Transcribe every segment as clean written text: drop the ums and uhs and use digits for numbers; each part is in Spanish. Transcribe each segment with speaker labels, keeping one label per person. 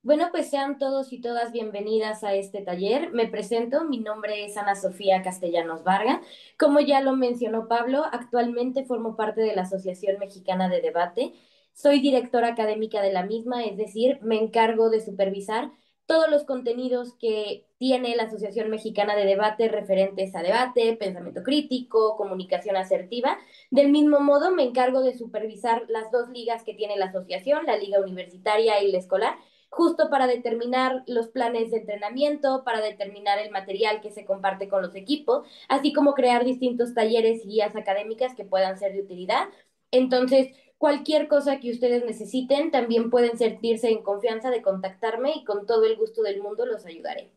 Speaker 1: Bueno, pues sean todos y todas bienvenidas a este taller. Me presento, mi nombre es Ana Sofía Castellanos Varga. Como ya lo mencionó Pablo, actualmente formo parte de la Asociación Mexicana de Debate. Soy directora académica de la misma, es decir, me encargo de supervisar todos los contenidos que tiene la Asociación Mexicana de Debate referentes a debate, pensamiento crítico, comunicación asertiva. Del mismo modo, me encargo de supervisar las dos ligas que tiene la asociación, la liga universitaria y la escolar, justo para determinar los planes de entrenamiento, para determinar el material que se comparte con los equipos, así como crear distintos talleres y guías académicas que puedan ser de utilidad. Entonces, cualquier cosa que ustedes necesiten, también pueden sentirse en confianza de contactarme y con todo el gusto del mundo los ayudaré.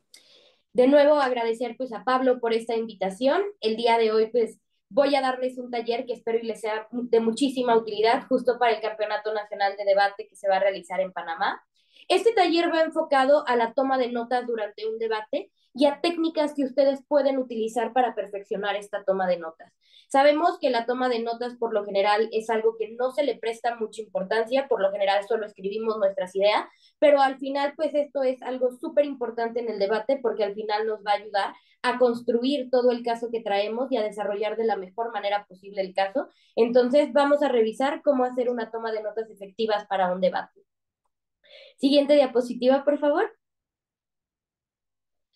Speaker 1: De nuevo, agradecer pues a Pablo por esta invitación. El día de hoy pues voy a darles un taller que espero y les sea de muchísima utilidad justo para el Campeonato Nacional de Debate que se va a realizar en Panamá. Este taller va enfocado a la toma de notas durante un debate y a técnicas que ustedes pueden utilizar para perfeccionar esta toma de notas. Sabemos que la toma de notas por lo general es algo que no se le presta mucha importancia, por lo general solo escribimos nuestras ideas, pero al final pues esto es algo súper importante en el debate porque al final nos va a ayudar a construir todo el caso que traemos y a desarrollar de la mejor manera posible el caso. Entonces vamos a revisar cómo hacer una toma de notas efectivas para un debate. Siguiente diapositiva, por favor.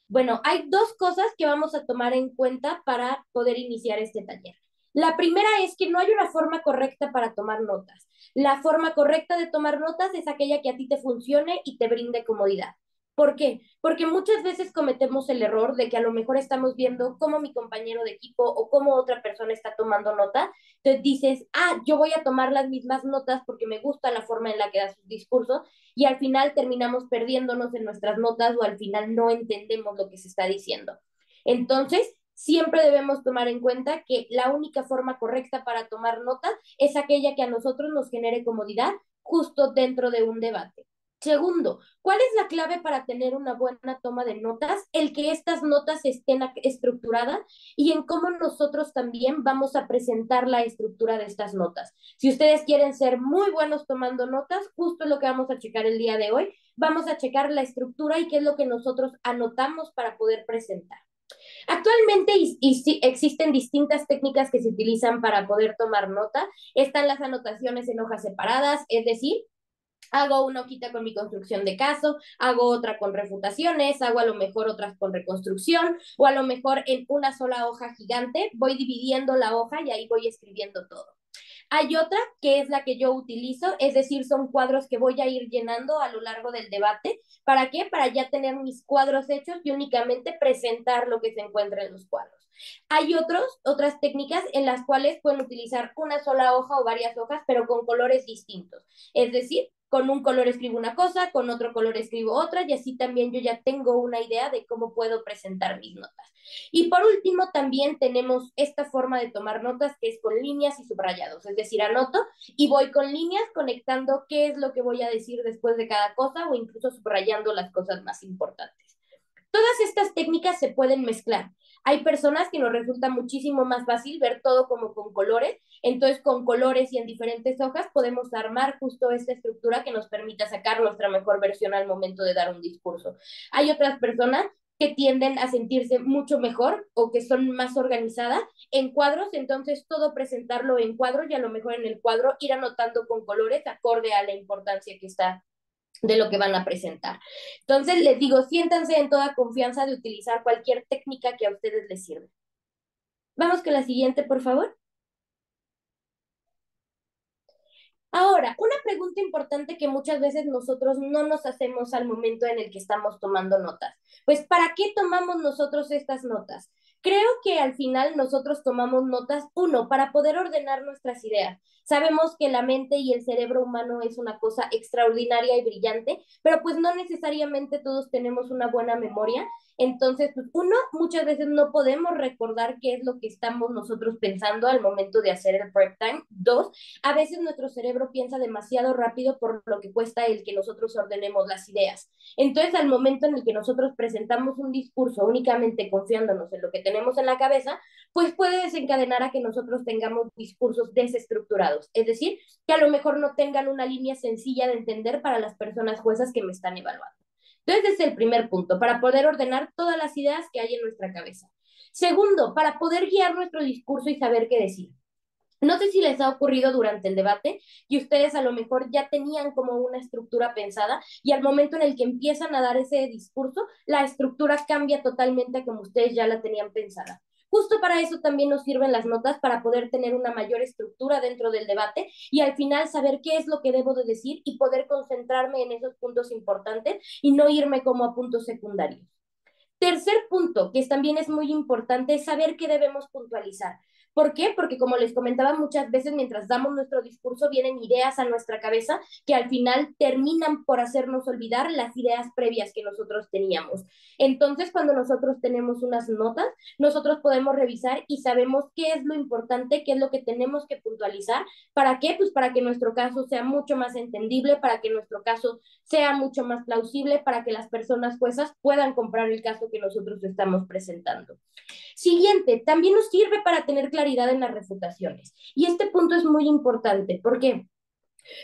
Speaker 1: Bueno, hay dos cosas que vamos a tomar en cuenta para poder iniciar este taller. La primera es que no hay una forma correcta para tomar notas. La forma correcta de tomar notas es aquella que a ti te funcione y te brinde comodidad. ¿Por qué? Porque muchas veces cometemos el error de que a lo mejor estamos viendo cómo mi compañero de equipo o cómo otra persona está tomando nota. Entonces dices, yo voy a tomar las mismas notas porque me gusta la forma en la que da sus discursos, y al final terminamos perdiéndonos en nuestras notas o al final no entendemos lo que se está diciendo. Entonces, siempre debemos tomar en cuenta que la única forma correcta para tomar notas es aquella que a nosotros nos genere comodidad justo dentro de un debate. Segundo, ¿cuál es la clave para tener una buena toma de notas? El que estas notas estén estructuradas y en cómo nosotros también vamos a presentar la estructura de estas notas. Si ustedes quieren ser muy buenos tomando notas, justo es lo que vamos a checar el día de hoy. Vamos a checar la estructura y qué es lo que nosotros anotamos para poder presentar. Actualmente existen distintas técnicas que se utilizan para poder tomar nota. Están las anotaciones en hojas separadas, es decir, hago una hojita con mi construcción de caso, hago otra con refutaciones, hago a lo mejor otras con reconstrucción, o a lo mejor en una sola hoja gigante voy dividiendo la hoja y ahí voy escribiendo todo. Hay otra que es la que yo utilizo, es decir, son cuadros que voy a ir llenando a lo largo del debate. ¿Para qué? Para ya tener mis cuadros hechos y únicamente presentar lo que se encuentra en los cuadros. Hay otras técnicas en las cuales pueden utilizar una sola hoja o varias hojas, pero con colores distintos. Es decir, con un color escribo una cosa, con otro color escribo otra, y así también yo ya tengo una idea de cómo puedo presentar mis notas. Y por último, también tenemos esta forma de tomar notas que es con líneas y subrayados, es decir, anoto y voy con líneas conectando qué es lo que voy a decir después de cada cosa o incluso subrayando las cosas más importantes. Todas estas técnicas se pueden mezclar. Hay personas que nos resulta muchísimo más fácil ver todo como con colores, entonces con colores y en diferentes hojas podemos armar justo esta estructura que nos permita sacar nuestra mejor versión al momento de dar un discurso. Hay otras personas que tienden a sentirse mucho mejor o que son más organizadas en cuadros, entonces todo presentarlo en cuadros y a lo mejor en el cuadro ir anotando con colores acorde a la importancia que está de lo que van a presentar. Entonces les digo, siéntanse en toda confianza de utilizar cualquier técnica que a ustedes les sirva. Vamos con la siguiente, por favor. Ahora, una pregunta importante que muchas veces nosotros no nos hacemos al momento en el que estamos tomando notas. Pues, ¿para qué tomamos nosotros estas notas? Creo que al final nosotros tomamos notas, uno, para poder ordenar nuestras ideas. Sabemos que la mente y el cerebro humano es una cosa extraordinaria y brillante, pero pues no necesariamente todos tenemos una buena memoria. Entonces, pues, uno, muchas veces no podemos recordar qué es lo que estamos nosotros pensando al momento de hacer el prep time. Dos, a veces nuestro cerebro piensa demasiado rápido por lo que cuesta el que nosotros ordenemos las ideas. Entonces, al momento en el que nosotros presentamos un discurso únicamente confiándonos en lo que tenemos en la cabeza, pues puede desencadenar a que nosotros tengamos discursos desestructurados, es decir, que a lo mejor no tengan una línea sencilla de entender para las personas juezas que me están evaluando. Entonces, ese es el primer punto, para poder ordenar todas las ideas que hay en nuestra cabeza. Segundo, para poder guiar nuestro discurso y saber qué decir. No sé si les ha ocurrido durante el debate y ustedes a lo mejor ya tenían como una estructura pensada y al momento en el que empiezan a dar ese discurso, la estructura cambia totalmente como ustedes ya la tenían pensada. Justo para eso también nos sirven las notas, para poder tener una mayor estructura dentro del debate y al final saber qué es lo que debo de decir y poder concentrarme en esos puntos importantes y no irme como a puntos secundarios. Tercer punto, que también es muy importante, es saber qué debemos puntualizar. ¿Por qué? Porque como les comentaba muchas veces, mientras damos nuestro discurso, vienen ideas a nuestra cabeza que al final terminan por hacernos olvidar las ideas previas que nosotros teníamos. Entonces, cuando nosotros tenemos unas notas, nosotros podemos revisar y sabemos qué es lo importante, qué es lo que tenemos que puntualizar. ¿Para qué? Pues para que nuestro caso sea mucho más entendible, para que nuestro caso sea mucho más plausible, para que las personas juezas puedan comprar el caso que nosotros estamos presentando. Siguiente, también nos sirve para tener claridad en las refutaciones. Y este punto es muy importante. ¿Por qué?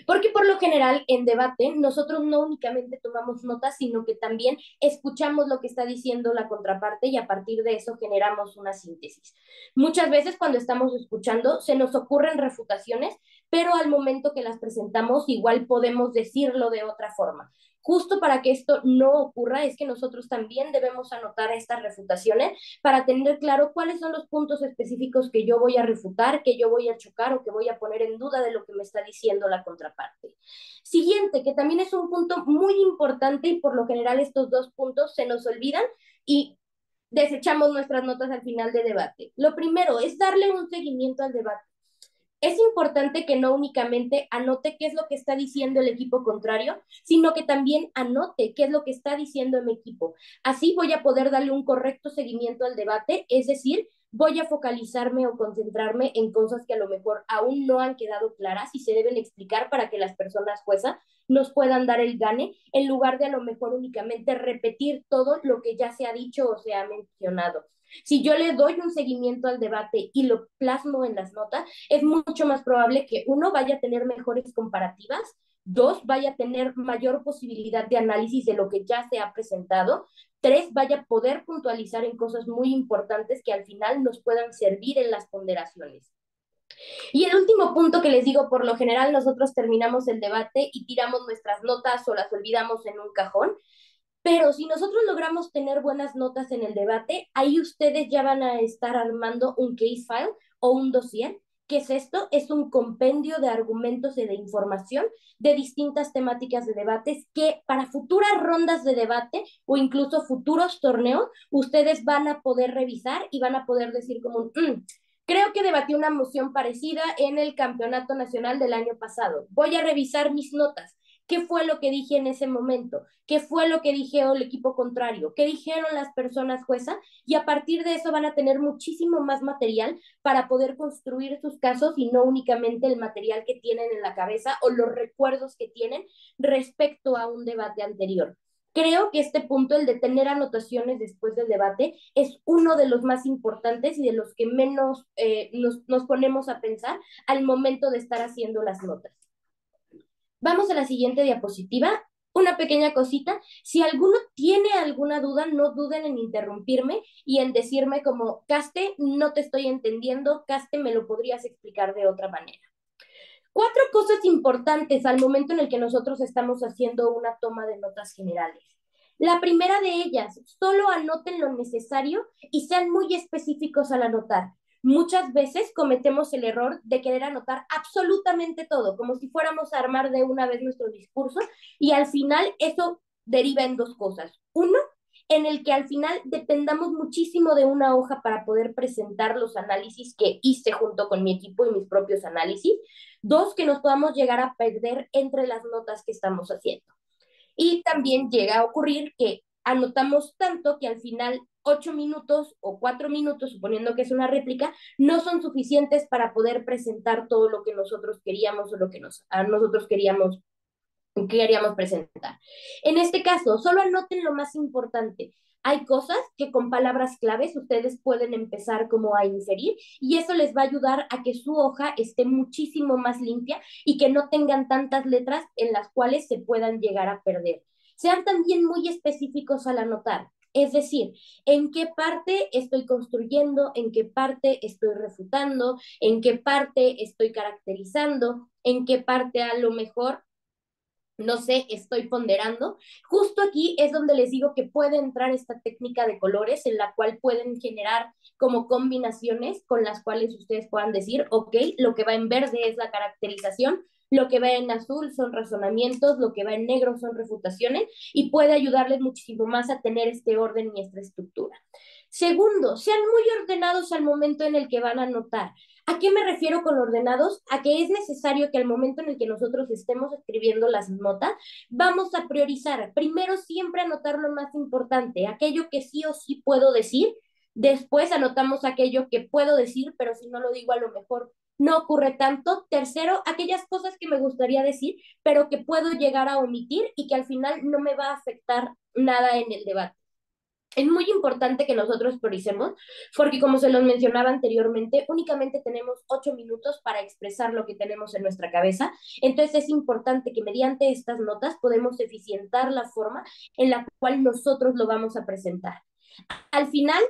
Speaker 1: Porque por lo general en debate nosotros no únicamente tomamos notas, sino que también escuchamos lo que está diciendo la contraparte y a partir de eso generamos una síntesis. Muchas veces cuando estamos escuchando se nos ocurren refutaciones, pero al momento que las presentamos igual podemos decirlo de otra forma. Justo para que esto no ocurra es que nosotros también debemos anotar estas refutaciones para tener claro cuáles son los puntos específicos que yo voy a refutar, que yo voy a chocar o que voy a poner en duda de lo que me está diciendo la contraparte. Siguiente, que también es un punto muy importante y por lo general estos dos puntos se nos olvidan y desechamos nuestras notas al final de debate. Lo primero es darle un seguimiento al debate. Es importante que no únicamente anote qué es lo que está diciendo el equipo contrario, sino que también anote qué es lo que está diciendo mi equipo. Así voy a poder darle un correcto seguimiento al debate, es decir, voy a focalizarme o concentrarme en cosas que a lo mejor aún no han quedado claras y se deben explicar para que las personas juezas nos puedan dar el gane, en lugar de a lo mejor únicamente repetir todo lo que ya se ha dicho o se ha mencionado. Si yo le doy un seguimiento al debate y lo plasmo en las notas, es mucho más probable que uno vaya a tener mejores comparativas, dos, vaya a tener mayor posibilidad de análisis de lo que ya se ha presentado, tres, vaya a poder puntualizar en cosas muy importantes que al final nos puedan servir en las ponderaciones. Y el último punto que les digo, por lo general nosotros terminamos el debate y tiramos nuestras notas o las olvidamos en un cajón, pero si nosotros logramos tener buenas notas en el debate, ahí ustedes ya van a estar armando un case file o un dossier. ¿Qué es esto? Es un compendio de argumentos y de información de distintas temáticas de debates que para futuras rondas de debate o incluso futuros torneos, ustedes van a poder revisar y van a poder decir como, creo que debatí una moción parecida en el campeonato nacional del año pasado. Voy a revisar mis notas. ¿Qué fue lo que dije en ese momento? ¿Qué fue lo que dijeron el equipo contrario? ¿Qué dijeron las personas juezas? Y a partir de eso van a tener muchísimo más material para poder construir sus casos y no únicamente el material que tienen en la cabeza o los recuerdos que tienen respecto a un debate anterior. Creo que este punto, el de tener anotaciones después del debate, es uno de los más importantes y de los que menos nos ponemos a pensar al momento de estar haciendo las notas. Vamos a la siguiente diapositiva. Una pequeña cosita. Si alguno tiene alguna duda, no duden en interrumpirme y en decirme como, Caste, no te estoy entendiendo, Caste, me lo podrías explicar de otra manera. Cuatro cosas importantes al momento en el que nosotros estamos haciendo una toma de notas generales. La primera de ellas, solo anoten lo necesario y sean muy específicos al anotar. Muchas veces cometemos el error de querer anotar absolutamente todo, como si fuéramos a armar de una vez nuestro discurso, y al final eso deriva en dos cosas. Uno, en el que al final dependamos muchísimo de una hoja para poder presentar los análisis que hice junto con mi equipo y mis propios análisis. Dos, que nos podamos llegar a perder entre las notas que estamos haciendo. Y también llega a ocurrir que anotamos tanto que al final 8 minutos o 4 minutos, suponiendo que es una réplica, no son suficientes para poder presentar todo lo que nosotros queríamos o lo que nosotros queríamos presentar. En este caso, solo anoten lo más importante. Hay cosas que con palabras claves ustedes pueden empezar como a inferir y eso les va a ayudar a que su hoja esté muchísimo más limpia y que no tengan tantas letras en las cuales se puedan llegar a perder. sean también muy específicos al anotar. Es decir, en qué parte estoy construyendo, en qué parte estoy refutando, en qué parte estoy caracterizando, en qué parte a lo mejor no sé, estoy ponderando. Justo aquí es donde les digo que puede entrar esta técnica de colores en la cual pueden generar como combinaciones con las cuales ustedes puedan decir, ok, lo que va en verde es la caracterización, lo que va en azul son razonamientos, lo que va en negro son refutaciones y puede ayudarles muchísimo más a tener este orden y esta estructura. Segundo, sean muy ordenados al momento en el que van a anotar. ¿A qué me refiero con ordenados? A que es necesario que al momento en el que nosotros estemos escribiendo las notas, vamos a priorizar. Primero siempre anotar lo más importante, aquello que sí o sí puedo decir. Después anotamos aquello que puedo decir, pero si no lo digo a lo mejor no ocurre tanto. Tercero, aquellas cosas que me gustaría decir, pero que puedo llegar a omitir y que al final no me va a afectar nada en el debate. Es muy importante que nosotros prioricemos, porque como se los mencionaba anteriormente, únicamente tenemos 8 minutos para expresar lo que tenemos en nuestra cabeza. Entonces es importante que mediante estas notas podemos eficientar la forma en la cual nosotros lo vamos a presentar. Al final,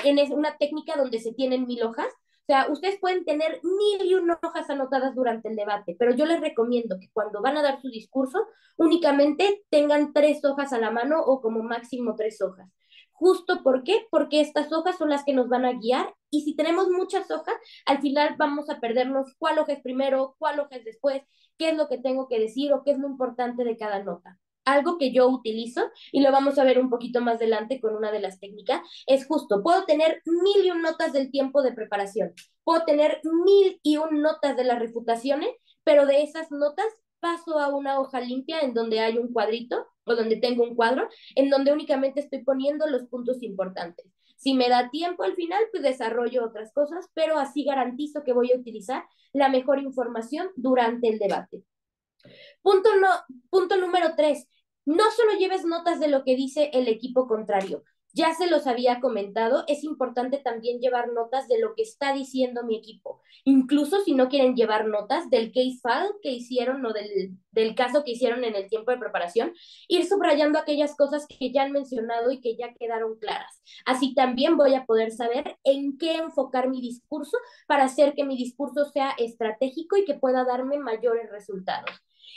Speaker 1: en una técnica donde se tienen 1000 hojas, o sea, ustedes pueden tener 1001 hojas anotadas durante el debate, pero yo les recomiendo que cuando van a dar su discurso, únicamente tengan 3 hojas a la mano o como máximo 3 hojas. Justo ¿por qué? Porque estas hojas son las que nos van a guiar y si tenemos muchas hojas, al final vamos a perdernos cuál hoja es primero, cuál hoja es después, qué es lo que tengo que decir o qué es lo importante de cada nota. Algo que yo utilizo, y lo vamos a ver un poquito más adelante con una de las técnicas, es justo, puedo tener 1001 notas del tiempo de preparación, puedo tener 1001 notas de las refutaciones, pero de esas notas paso a una hoja limpia en donde hay un cuadrito o donde tengo un cuadro en donde únicamente estoy poniendo los puntos importantes. Si me da tiempo al final, pues desarrollo otras cosas, pero así garantizo que voy a utilizar la mejor información durante el debate. Punto, no, punto número 3. No solo lleves notas de lo que dice el equipo contrario. Ya se los había comentado, es importante también llevar notas de lo que está diciendo mi equipo. Incluso si no quieren llevar notas del case file que hicieron o del caso que hicieron en el tiempo de preparación, ir subrayando aquellas cosas que ya han mencionado y que ya quedaron claras. Así también voy a poder saber en qué enfocar mi discurso para hacer que mi discurso sea estratégico y que pueda darme mayores resultados.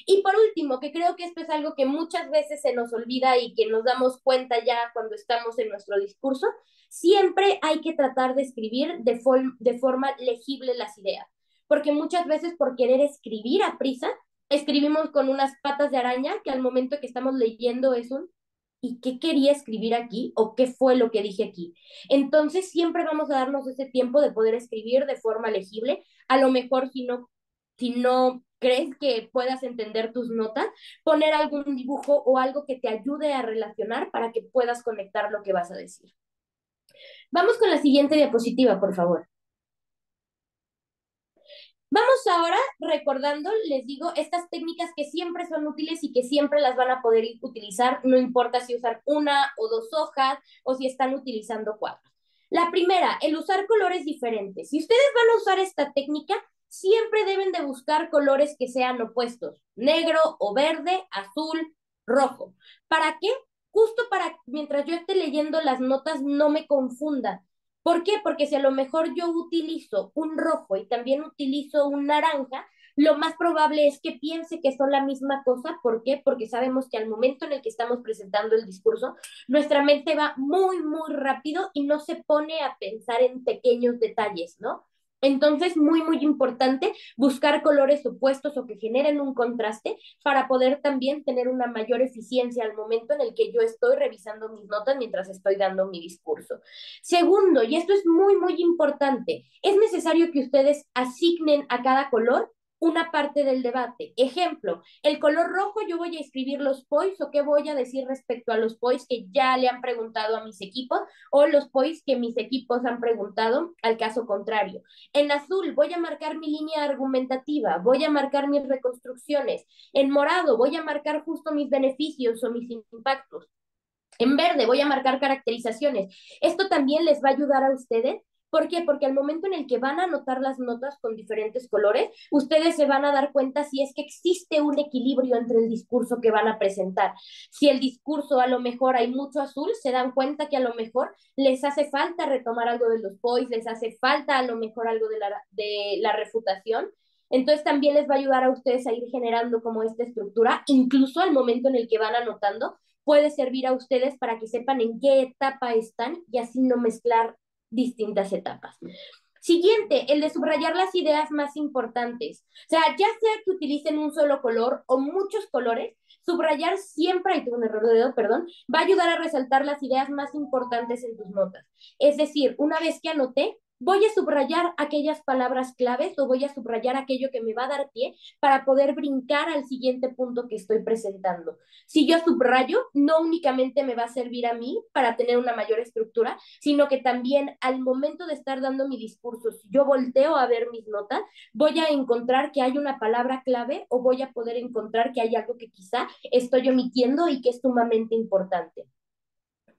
Speaker 1: Y por último, que creo que esto es algo que muchas veces se nos olvida y que nos damos cuenta ya cuando estamos en nuestro discurso, siempre hay que tratar de escribir de forma legible las ideas, porque muchas veces por querer escribir a prisa, escribimos con unas patas de araña que al momento que estamos leyendo es un ¿y qué quería escribir aquí? ¿O qué fue lo que dije aquí? Entonces siempre vamos a darnos ese tiempo de poder escribir de forma legible. A lo mejor si no crees que puedas entender tus notas, poner algún dibujo o algo que te ayude a relacionar para que puedas conectar lo que vas a decir. Vamos con la siguiente diapositiva, por favor. Vamos ahora recordando, les digo, estas técnicas que siempre son útiles y que siempre las van a poder utilizar, no importa si usan 1 o 2 hojas o si están utilizando 4. La primera, el usar colores diferentes. Si ustedes van a usar esta técnica, siempre deben de buscar colores que sean opuestos, negro o verde, azul, rojo. ¿Para qué? Justo para mientras yo esté leyendo las notas no me confunda. ¿Por qué? Porque si a lo mejor yo utilizo un rojo y también utilizo un naranja, lo más probable es que piense que son la misma cosa. ¿Por qué? Porque sabemos que al momento en el que estamos presentando el discurso, nuestra mente va muy, muy rápido y no se pone a pensar en pequeños detalles, ¿no? Entonces, muy, muy importante buscar colores opuestos o que generen un contraste para poder también tener una mayor eficiencia al momento en el que yo estoy revisando mis notas mientras estoy dando mi discurso. Segundo, y esto es muy, muy importante, es necesario que ustedes asignen a cada color una parte del debate. Ejemplo, el color rojo yo voy a escribir los points o qué voy a decir respecto a los points que ya le han preguntado a mis equipos o los points que mis equipos han preguntado al caso contrario. En azul voy a marcar mi línea argumentativa, voy a marcar mis reconstrucciones. En morado voy a marcar justo mis beneficios o mis impactos. En verde voy a marcar caracterizaciones. Esto también les va a ayudar a ustedes ¿Por qué? Porque al momento en el que van a anotar las notas con diferentes colores, ustedes se van a dar cuenta si es que existe un equilibrio entre el discurso que van a presentar. Si el discurso a lo mejor hay mucho azul, se dan cuenta que a lo mejor les hace falta retomar algo de los points, les hace falta a lo mejor algo de la refutación. Entonces también les va a ayudar a ustedes a ir generando como esta estructura, incluso al momento en el que van anotando, puede servir a ustedes para que sepan en qué etapa están y así no mezclar distintas etapas. Siguiente, el de subrayar las ideas más importantes. O sea, ya sea que utilicen un solo color o muchos colores, subrayar siempre, ahí tuve un error de dedo, perdón, va a ayudar a resaltar las ideas más importantes en tus notas. Es decir, una vez que anoté, voy a subrayar aquellas palabras claves o voy a subrayar aquello que me va a dar pie para poder brincar al siguiente punto que estoy presentando. Si yo subrayo, no únicamente me va a servir a mí para tener una mayor estructura, sino que también al momento de estar dando mi discurso, si yo volteo a ver mis notas, voy a encontrar que hay una palabra clave o voy a poder encontrar que hay algo que quizá estoy omitiendo y que es sumamente importante.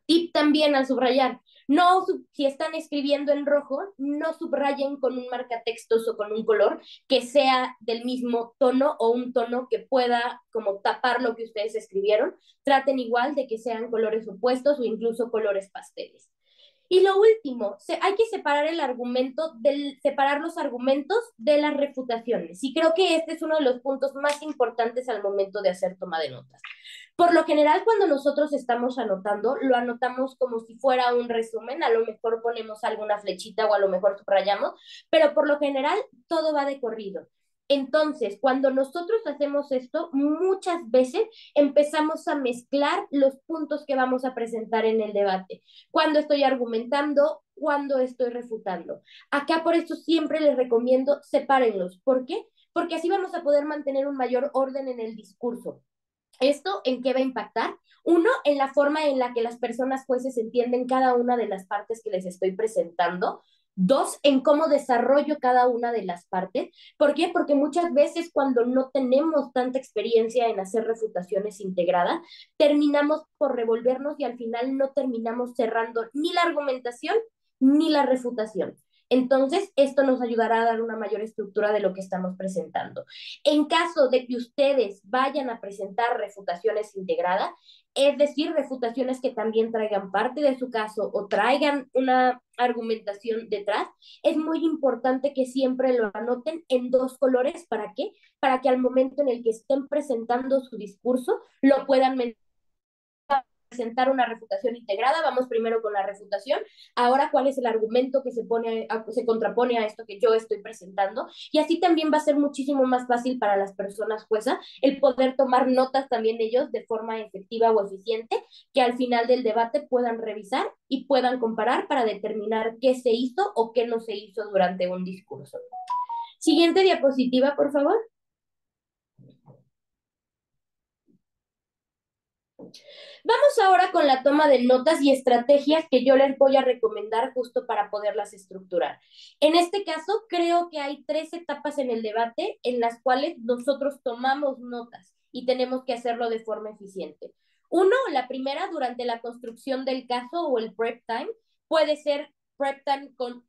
Speaker 1: Tip también al subrayar, no, si están escribiendo en rojo, no subrayen con un marcatextos o con un color que sea del mismo tono o un tono que pueda como tapar lo que ustedes escribieron. Traten igual de que sean colores opuestos o incluso colores pasteles. Y lo último, hay que separar separar los argumentos de las refutaciones. Y creo que este es uno de los puntos más importantes al momento de hacer toma de notas. Por lo general, cuando nosotros estamos anotando, lo anotamos como si fuera un resumen, a lo mejor ponemos alguna flechita o a lo mejor subrayamos, pero por lo general todo va de corrido. Entonces, cuando nosotros hacemos esto, muchas veces empezamos a mezclar los puntos que vamos a presentar en el debate. Cuando estoy argumentando, cuando estoy refutando. Acá por eso siempre les recomiendo sepárenlos. ¿Por qué? Porque así vamos a poder mantener un mayor orden en el discurso. ¿Esto en qué va a impactar? Uno, en la forma en la que las personas jueces entienden cada una de las partes que les estoy presentando. Dos, en cómo desarrollo cada una de las partes. ¿Por qué? Porque muchas veces cuando no tenemos tanta experiencia en hacer refutaciones integradas, terminamos por revolvernos y al final no terminamos cerrando ni la argumentación ni la refutación. Entonces, esto nos ayudará a dar una mayor estructura de lo que estamos presentando. En caso de que ustedes vayan a presentar refutaciones integradas, es decir, refutaciones que también traigan parte de su caso o traigan una argumentación detrás, es muy importante que siempre lo anoten en dos colores. ¿Para qué? Para que al momento en el que estén presentando su discurso lo puedan presentar una refutación integrada. Vamos primero con la refutación. Ahora, ¿cuál es el argumento que se contrapone a esto que yo estoy presentando? Y así también va a ser muchísimo más fácil para las personas juezas el poder tomar notas también ellos de forma efectiva o eficiente, que al final del debate puedan revisar y puedan comparar para determinar qué se hizo o qué no se hizo durante un discurso. Siguiente diapositiva, por favor. Vamos ahora con la toma de notas y estrategias que yo les voy a recomendar justo para poderlas estructurar. En este caso, creo que hay tres etapas en el debate en las cuales nosotros tomamos notas y tenemos que hacerlo de forma eficiente. Uno, la primera, durante la construcción del caso o el prep time, puede ser prep time con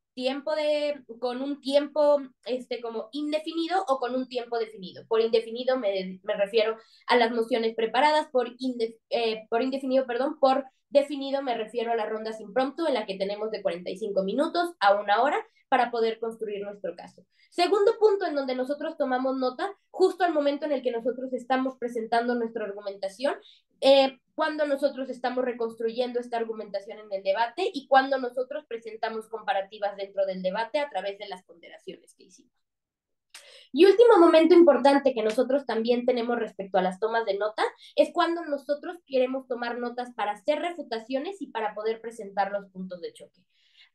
Speaker 1: un tiempo como indefinido o con un tiempo definido. Por indefinido me refiero a las mociones preparadas, por indefinido, perdón, por definido me refiero a las rondas impromptu en la que tenemos de 45 minutos a una hora para poder construir nuestro caso. Segundo punto en donde nosotros tomamos nota, justo al momento en el que nosotros estamos presentando nuestra argumentación, cuando nosotros estamos reconstruyendo esta argumentación en el debate y cuando nosotros presentamos comparativas dentro del debate a través de las ponderaciones que hicimos. Y último momento importante que nosotros también tenemos respecto a las tomas de nota es cuando nosotros queremos tomar notas para hacer refutaciones y para poder presentar los puntos de choque.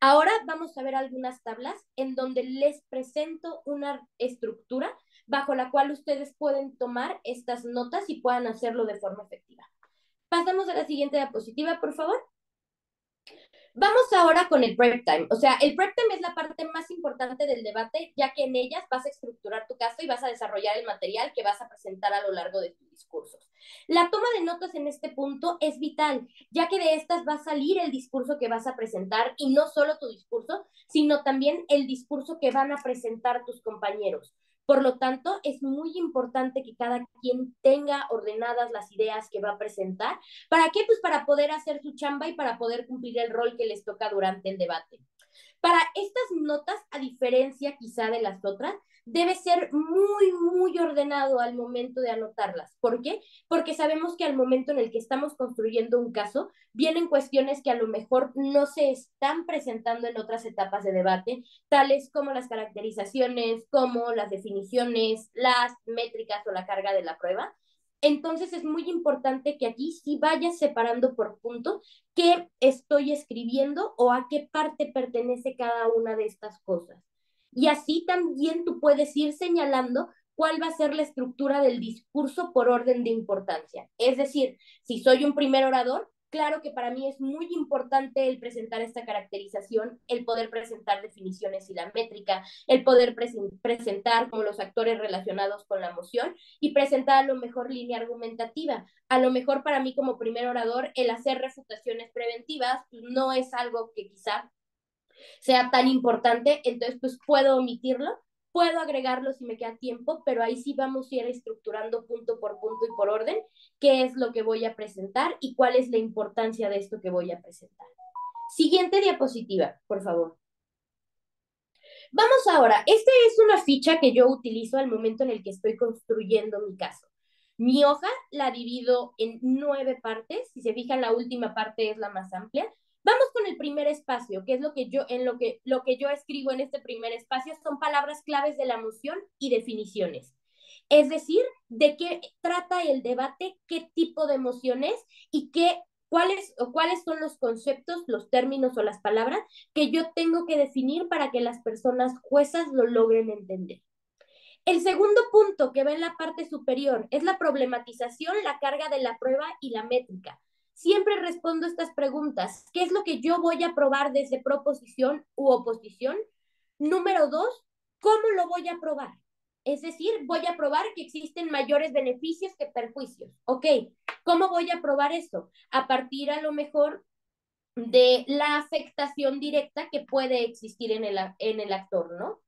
Speaker 1: Ahora vamos a ver algunas tablas en donde les presento una estructura bajo la cual ustedes pueden tomar estas notas y puedan hacerlo de forma efectiva. Pasamos a la siguiente diapositiva, por favor. Vamos ahora con el prep time. O sea, el prep time es la parte más importante del debate, ya que en ellas vas a estructurar tu caso y vas a desarrollar el material que vas a presentar a lo largo de tus discursos. La toma de notas en este punto es vital, ya que de estas va a salir el discurso que vas a presentar y no solo tu discurso, sino también el discurso que van a presentar tus compañeros. Por lo tanto, es muy importante que cada quien tenga ordenadas las ideas que va a presentar. ¿Para qué? Pues para poder hacer su chamba y para poder cumplir el rol que les toca durante el debate. Para estas notas, a diferencia quizá de las otras, debe ser muy, muy ordenado al momento de anotarlas. ¿Por qué? Porque sabemos que al momento en el que estamos construyendo un caso, vienen cuestiones que a lo mejor no se están presentando en otras etapas de debate, tales como las caracterizaciones, como las definiciones, las métricas o la carga de la prueba. Entonces es muy importante que aquí sí vayas separando por punto qué estoy escribiendo o a qué parte pertenece cada una de estas cosas. Y así también tú puedes ir señalando cuál va a ser la estructura del discurso por orden de importancia. Es decir, si soy un primer orador, claro que para mí es muy importante el presentar esta caracterización, el poder presentar definiciones y la métrica, el poder presentar como los actores relacionados con la moción y presentar a lo mejor línea argumentativa. A lo mejor para mí como primer orador, el hacer refutaciones preventivas pues, no es algo que quizá sea tan importante, entonces pues puedo omitirlo, puedo agregarlo si me queda tiempo, pero ahí sí vamos a ir estructurando punto por punto y por orden qué es lo que voy a presentar y cuál es la importancia de esto que voy a presentar. Siguiente diapositiva, por favor. Vamos ahora, esta es una ficha que yo utilizo al momento en el que estoy construyendo mi caso. Mi hoja la divido en 9 partes, si se fijan la última parte es la más amplia. Vamos con el primer espacio, que es lo que yo escribo en este primer espacio son palabras claves de la moción y definiciones. Es decir, de qué trata el debate, qué tipo de emociones y cuáles son los conceptos, los términos o las palabras que yo tengo que definir para que las personas juezas lo logren entender. El segundo punto que va en la parte superior es la problematización, la carga de la prueba y la métrica. Siempre respondo estas preguntas. ¿Qué es lo que yo voy a probar desde proposición u oposición? Número dos, ¿cómo lo voy a probar? Es decir, voy a probar que existen mayores beneficios que perjuicios. Ok, ¿cómo voy a probar eso? A partir a lo mejor de la afectación directa que puede existir en el actor, ¿no?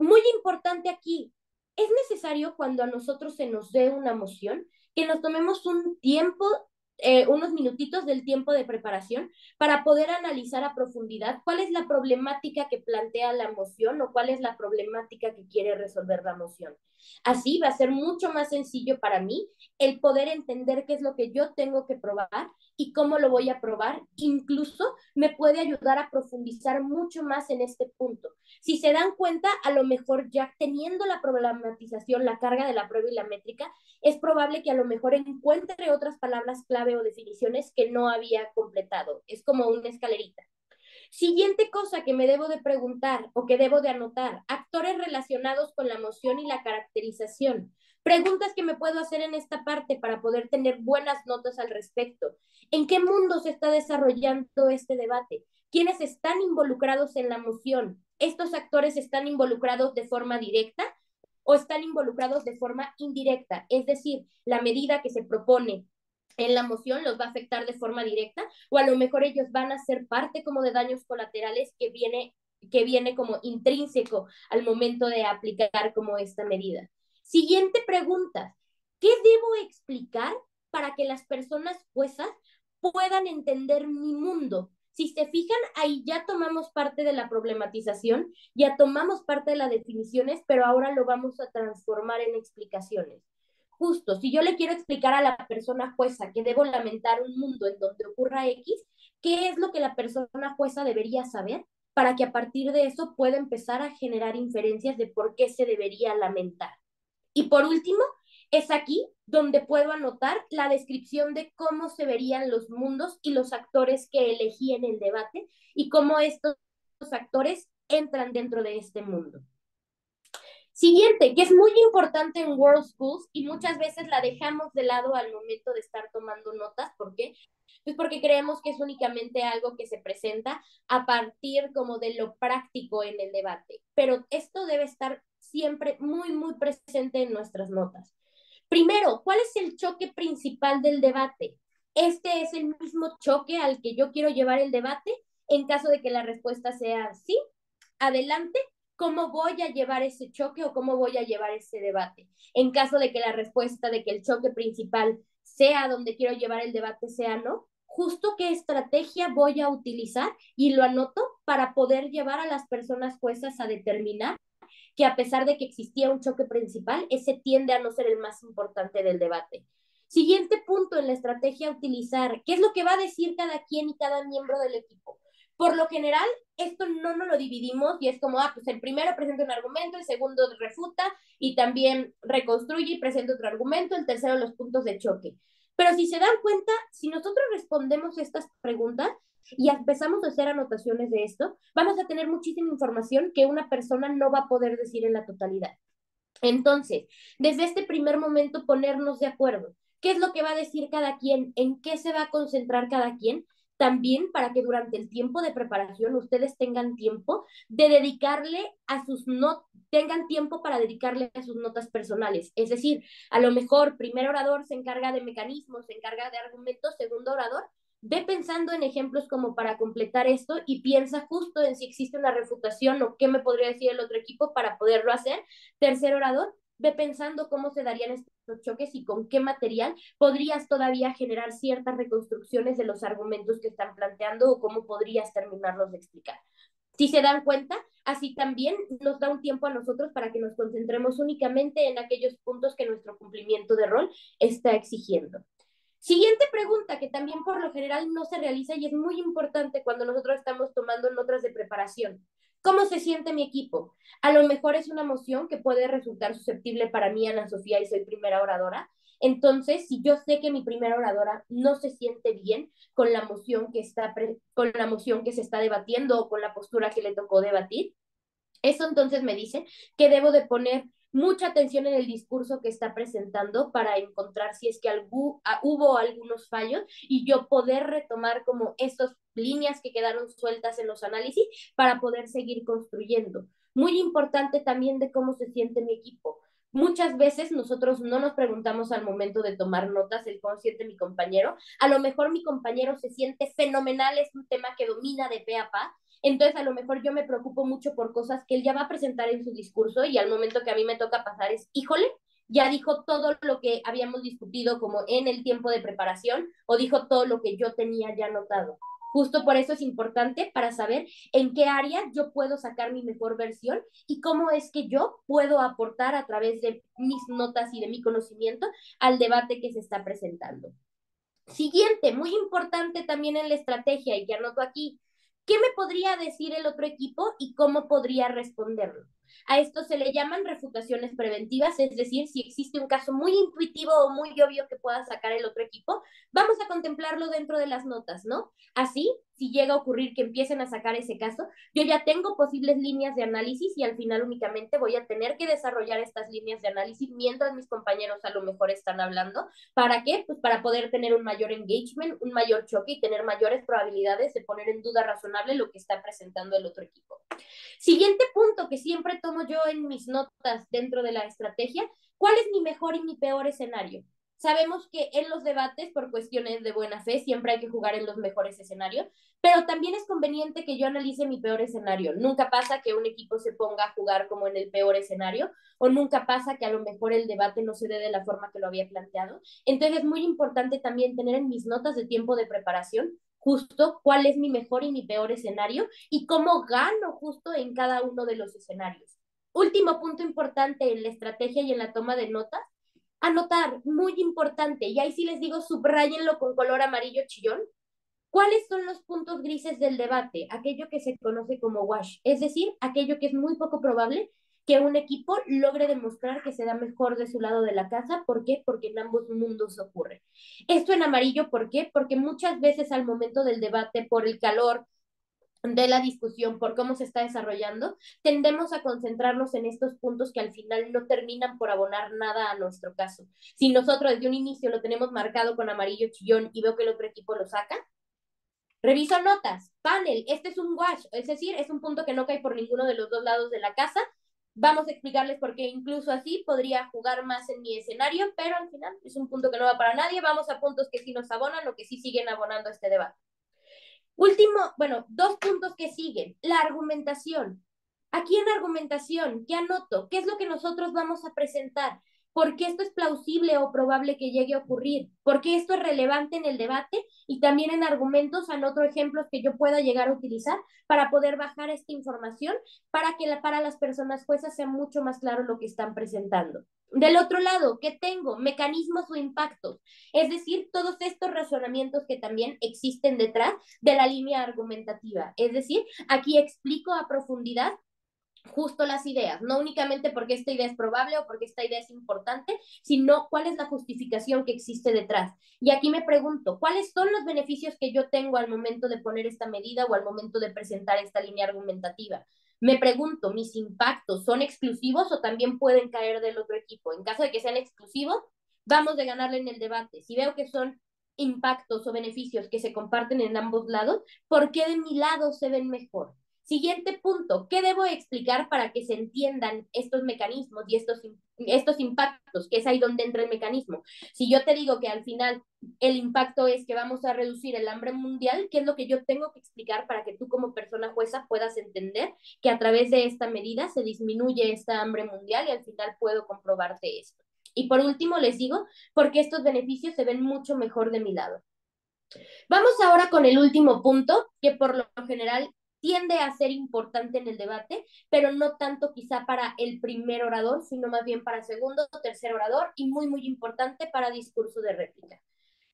Speaker 1: Muy importante aquí, es necesario cuando a nosotros se nos dé una moción que nos tomemos un tiempo, unos minutitos del tiempo de preparación para poder analizar a profundidad cuál es la problemática que plantea la moción o cuál es la problemática que quiere resolver la moción. Así va a ser mucho más sencillo para mí el poder entender qué es lo que yo tengo que probar y cómo lo voy a probar. Incluso me puede ayudar a profundizar mucho más en este punto. Si se dan cuenta, a lo mejor ya teniendo la problematización, la carga de la prueba y la métrica, es probable que a lo mejor encuentre otras palabras clave o definiciones que no había completado. Es como una escalerita. Siguiente cosa que me debo de preguntar o que debo de anotar, actores relacionados con la moción y la caracterización. Preguntas que me puedo hacer en esta parte para poder tener buenas notas al respecto. ¿En qué mundo se está desarrollando este debate? ¿Quiénes están involucrados en la moción? ¿Estos actores están involucrados de forma directa o están involucrados de forma indirecta? Es decir, la medida que se propone en la moción los va a afectar de forma directa o a lo mejor ellos van a ser parte como de daños colaterales que viene como intrínseco al momento de aplicar como esta medida. Siguiente pregunta, ¿qué debo explicar para que las personas juezas puedan entender mi mundo? Si se fijan, ahí ya tomamos parte de la problematización, ya tomamos parte de las definiciones, pero ahora lo vamos a transformar en explicaciones. Justo, si yo le quiero explicar a la persona jueza que debo lamentar un mundo en donde ocurra X, ¿qué es lo que la persona jueza debería saber para que a partir de eso pueda empezar a generar inferencias de por qué se debería lamentar? Y por último, es aquí donde puedo anotar la descripción de cómo se verían los mundos y los actores que elegí en el debate y cómo estos actores entran dentro de este mundo. Siguiente, que es muy importante en World Schools y muchas veces la dejamos de lado al momento de estar tomando notas. ¿Por qué? Pues porque creemos que es únicamente algo que se presenta a partir como de lo práctico en el debate. Pero esto debe estar siempre muy, muy presente en nuestras notas. Primero, ¿cuál es el choque principal del debate? ¿Este es el mismo choque al que yo quiero llevar el debate? En caso de que la respuesta sea sí, adelante. ¿Cómo voy a llevar ese choque o cómo voy a llevar ese debate? En caso de que la respuesta de que el choque principal sea donde quiero llevar el debate sea no, justo qué estrategia voy a utilizar y lo anoto para poder llevar a las personas juezas a determinar que a pesar de que existía un choque principal, ese tiende a no ser el más importante del debate. Siguiente punto en la estrategia a utilizar, ¿qué es lo que va a decir cada quien y cada miembro del equipo? Por lo general, esto no nos lo dividimos y es como, pues el primero presenta un argumento, el segundo refuta y también reconstruye y presenta otro argumento, el tercero los puntos de choque. Pero si se dan cuenta, si nosotros respondemos estas preguntas, y empezamos a hacer anotaciones de esto, vamos a tener muchísima información que una persona no va a poder decir en la totalidad. Entonces, desde este primer momento, ponernos de acuerdo. ¿Qué es lo que va a decir cada quien? ¿En qué se va a concentrar cada quien? También para que durante el tiempo de preparación ustedes tengan tiempo de dedicarle a sus notas, tengan tiempo para dedicarle a sus notas personales. Es decir, a lo mejor primer orador se encarga de mecanismos, se encarga de argumentos, segundo orador ve pensando en ejemplos como para completar esto y piensa justo en si existe una refutación o qué me podría decir el otro equipo para poderlo hacer. Tercer orador, ve pensando cómo se darían estos choques y con qué material podrías todavía generar ciertas reconstrucciones de los argumentos que están planteando o cómo podrías terminarlos de explicar. Si se dan cuenta, así también nos da un tiempo a nosotros para que nos concentremos únicamente en aquellos puntos que nuestro cumplimiento de rol está exigiendo. Siguiente pregunta que también por lo general no se realiza y es muy importante cuando nosotros estamos tomando notas de preparación. ¿Cómo se siente mi equipo? A lo mejor es una emoción que puede resultar susceptible para mí, Ana Sofía, y soy primera oradora. Entonces, si yo sé que mi primera oradora no se siente bien con la moción que con la moción que se está debatiendo o con la postura que le tocó debatir, eso entonces me dice que debo de poner mucha atención en el discurso que está presentando para encontrar si es que hubo algunos fallos y yo poder retomar como estas líneas que quedaron sueltas en los análisis para poder seguir construyendo. Muy importante también de cómo se siente mi equipo. Muchas veces nosotros no nos preguntamos al momento de tomar notas el cómo siente mi compañero. A lo mejor mi compañero se siente fenomenal, es un tema que domina de pe a pa, entonces, a lo mejor yo me preocupo mucho por cosas que él ya va a presentar en su discurso y al momento que a mí me toca pasar es, híjole, ya dijo todo lo que habíamos discutido como en el tiempo de preparación o dijo todo lo que yo tenía ya anotado. Justo por eso es importante para saber en qué área yo puedo sacar mi mejor versión y cómo es que yo puedo aportar a través de mis notas y de mi conocimiento al debate que se está presentando. Siguiente, muy importante también en la estrategia y que anoto aquí, ¿qué me podría decir el otro equipo y cómo podría responderlo? A esto se le llaman refutaciones preventivas, es decir, si existe un caso muy intuitivo o muy obvio que pueda sacar el otro equipo, vamos a contemplarlo dentro de las notas, ¿no? Así, si llega a ocurrir que empiecen a sacar ese caso, yo ya tengo posibles líneas de análisis y al final únicamente voy a tener que desarrollar estas líneas de análisis mientras mis compañeros a lo mejor están hablando. ¿Para qué? Pues para poder tener un mayor engagement, un mayor choque y tener mayores probabilidades de poner en duda razonable lo que está presentando el otro equipo. Siguiente punto que siempre tomo yo en mis notas dentro de la estrategia, ¿cuál es mi mejor y mi peor escenario? Sabemos que en los debates, por cuestiones de buena fe, siempre hay que jugar en los mejores escenarios, pero también es conveniente que yo analice mi peor escenario. Nunca pasa que un equipo se ponga a jugar como en el peor escenario, o nunca pasa que a lo mejor el debate no se dé de la forma que lo había planteado. Entonces es muy importante también tener en mis notas de tiempo de preparación justo cuál es mi mejor y mi peor escenario y cómo gano justo en cada uno de los escenarios. Último punto importante en la estrategia y en la toma de notas, anotar, muy importante, y ahí sí les digo, subrayenlo con color amarillo chillón. ¿Cuáles son los puntos grises del debate? Aquello que se conoce como wash, es decir, aquello que es muy poco probable que un equipo logre demostrar que se da mejor de su lado de la casa. ¿Por qué? Porque en ambos mundos ocurre. Esto en amarillo, ¿por qué? Porque muchas veces al momento del debate, por el calor de la discusión, por cómo se está desarrollando, tendemos a concentrarnos en estos puntos que al final no terminan por abonar nada a nuestro caso. Si nosotros desde un inicio lo tenemos marcado con amarillo chillón y veo que el otro equipo lo saca, reviso notas, panel, este es un wash, es decir, es un punto que no cae por ninguno de los dos lados de la casa, Vamos a explicarles por qué incluso así podría jugar más en mi escenario, pero al final es un punto que no va para nadie. Vamos a puntos que sí nos abonan o que sí siguen abonando este debate. Último, bueno, dos puntos que siguen. La argumentación. Aquí en argumentación, ¿qué anoto? ¿Qué es lo que nosotros vamos a presentar? ¿Por qué esto es plausible o probable que llegue a ocurrir? ¿Por qué esto es relevante en el debate? Y también en argumentos anoto ejemplos que yo pueda llegar a utilizar para poder bajar esta información para que para las personas juezas sea mucho más claro lo que están presentando. Del otro lado, ¿qué tengo? Mecanismos o impactos. Es decir, todos estos razonamientos que también existen detrás de la línea argumentativa. Es decir, aquí explico a profundidad justo las ideas, no únicamente porque esta idea es probable o porque esta idea es importante, sino cuál es la justificación que existe detrás. Y aquí me pregunto, ¿cuáles son los beneficios que yo tengo al momento de poner esta medida o al momento de presentar esta línea argumentativa? Me pregunto, ¿mis impactos son exclusivos o también pueden caer del otro equipo? En caso de que sean exclusivos, vamos de ganarle en el debate. Si veo que son impactos o beneficios que se comparten en ambos lados, ¿por qué de mi lado se ven mejor? Siguiente punto, ¿qué debo explicar para que se entiendan estos mecanismos y estos impactos? Que es ahí donde entra el mecanismo. Si yo te digo que al final el impacto es que vamos a reducir el hambre mundial, ¿qué es lo que yo tengo que explicar para que tú como persona jueza puedas entender que a través de esta medida se disminuye esta hambre mundial y al final puedo comprobarte esto? Y por último les digo, porque estos beneficios se ven mucho mejor de mi lado. Vamos ahora con el último punto, que por lo general tiende a ser importante en el debate, pero no tanto quizá para el primer orador, sino más bien para segundo o tercer orador y muy, muy importante para discurso de réplica.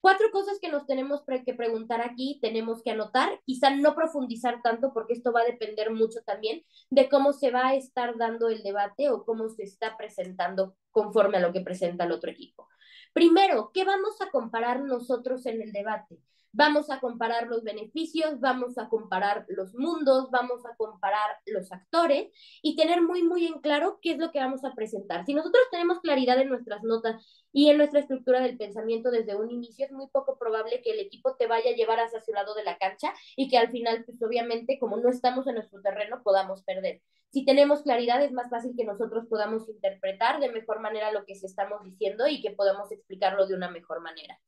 Speaker 1: Cuatro cosas que nos tenemos que preguntar aquí, tenemos que anotar, quizá no profundizar tanto porque esto va a depender mucho también de cómo se va a estar dando el debate o cómo se está presentando conforme a lo que presenta el otro equipo. Primero, ¿qué vamos a comparar nosotros en el debate? Vamos a comparar los beneficios, vamos a comparar los mundos, vamos a comparar los actores y tener muy, muy en claro qué es lo que vamos a presentar. Si nosotros tenemos claridad en nuestras notas y en nuestra estructura del pensamiento desde un inicio, es muy poco probable que el equipo te vaya a llevar hacia su lado de la cancha y que al final, pues obviamente, como no estamos en nuestro terreno, podamos perder. Si tenemos claridad, es más fácil que nosotros podamos interpretar de mejor manera lo que se estamos diciendo y que podamos explicarlo de una mejor manera.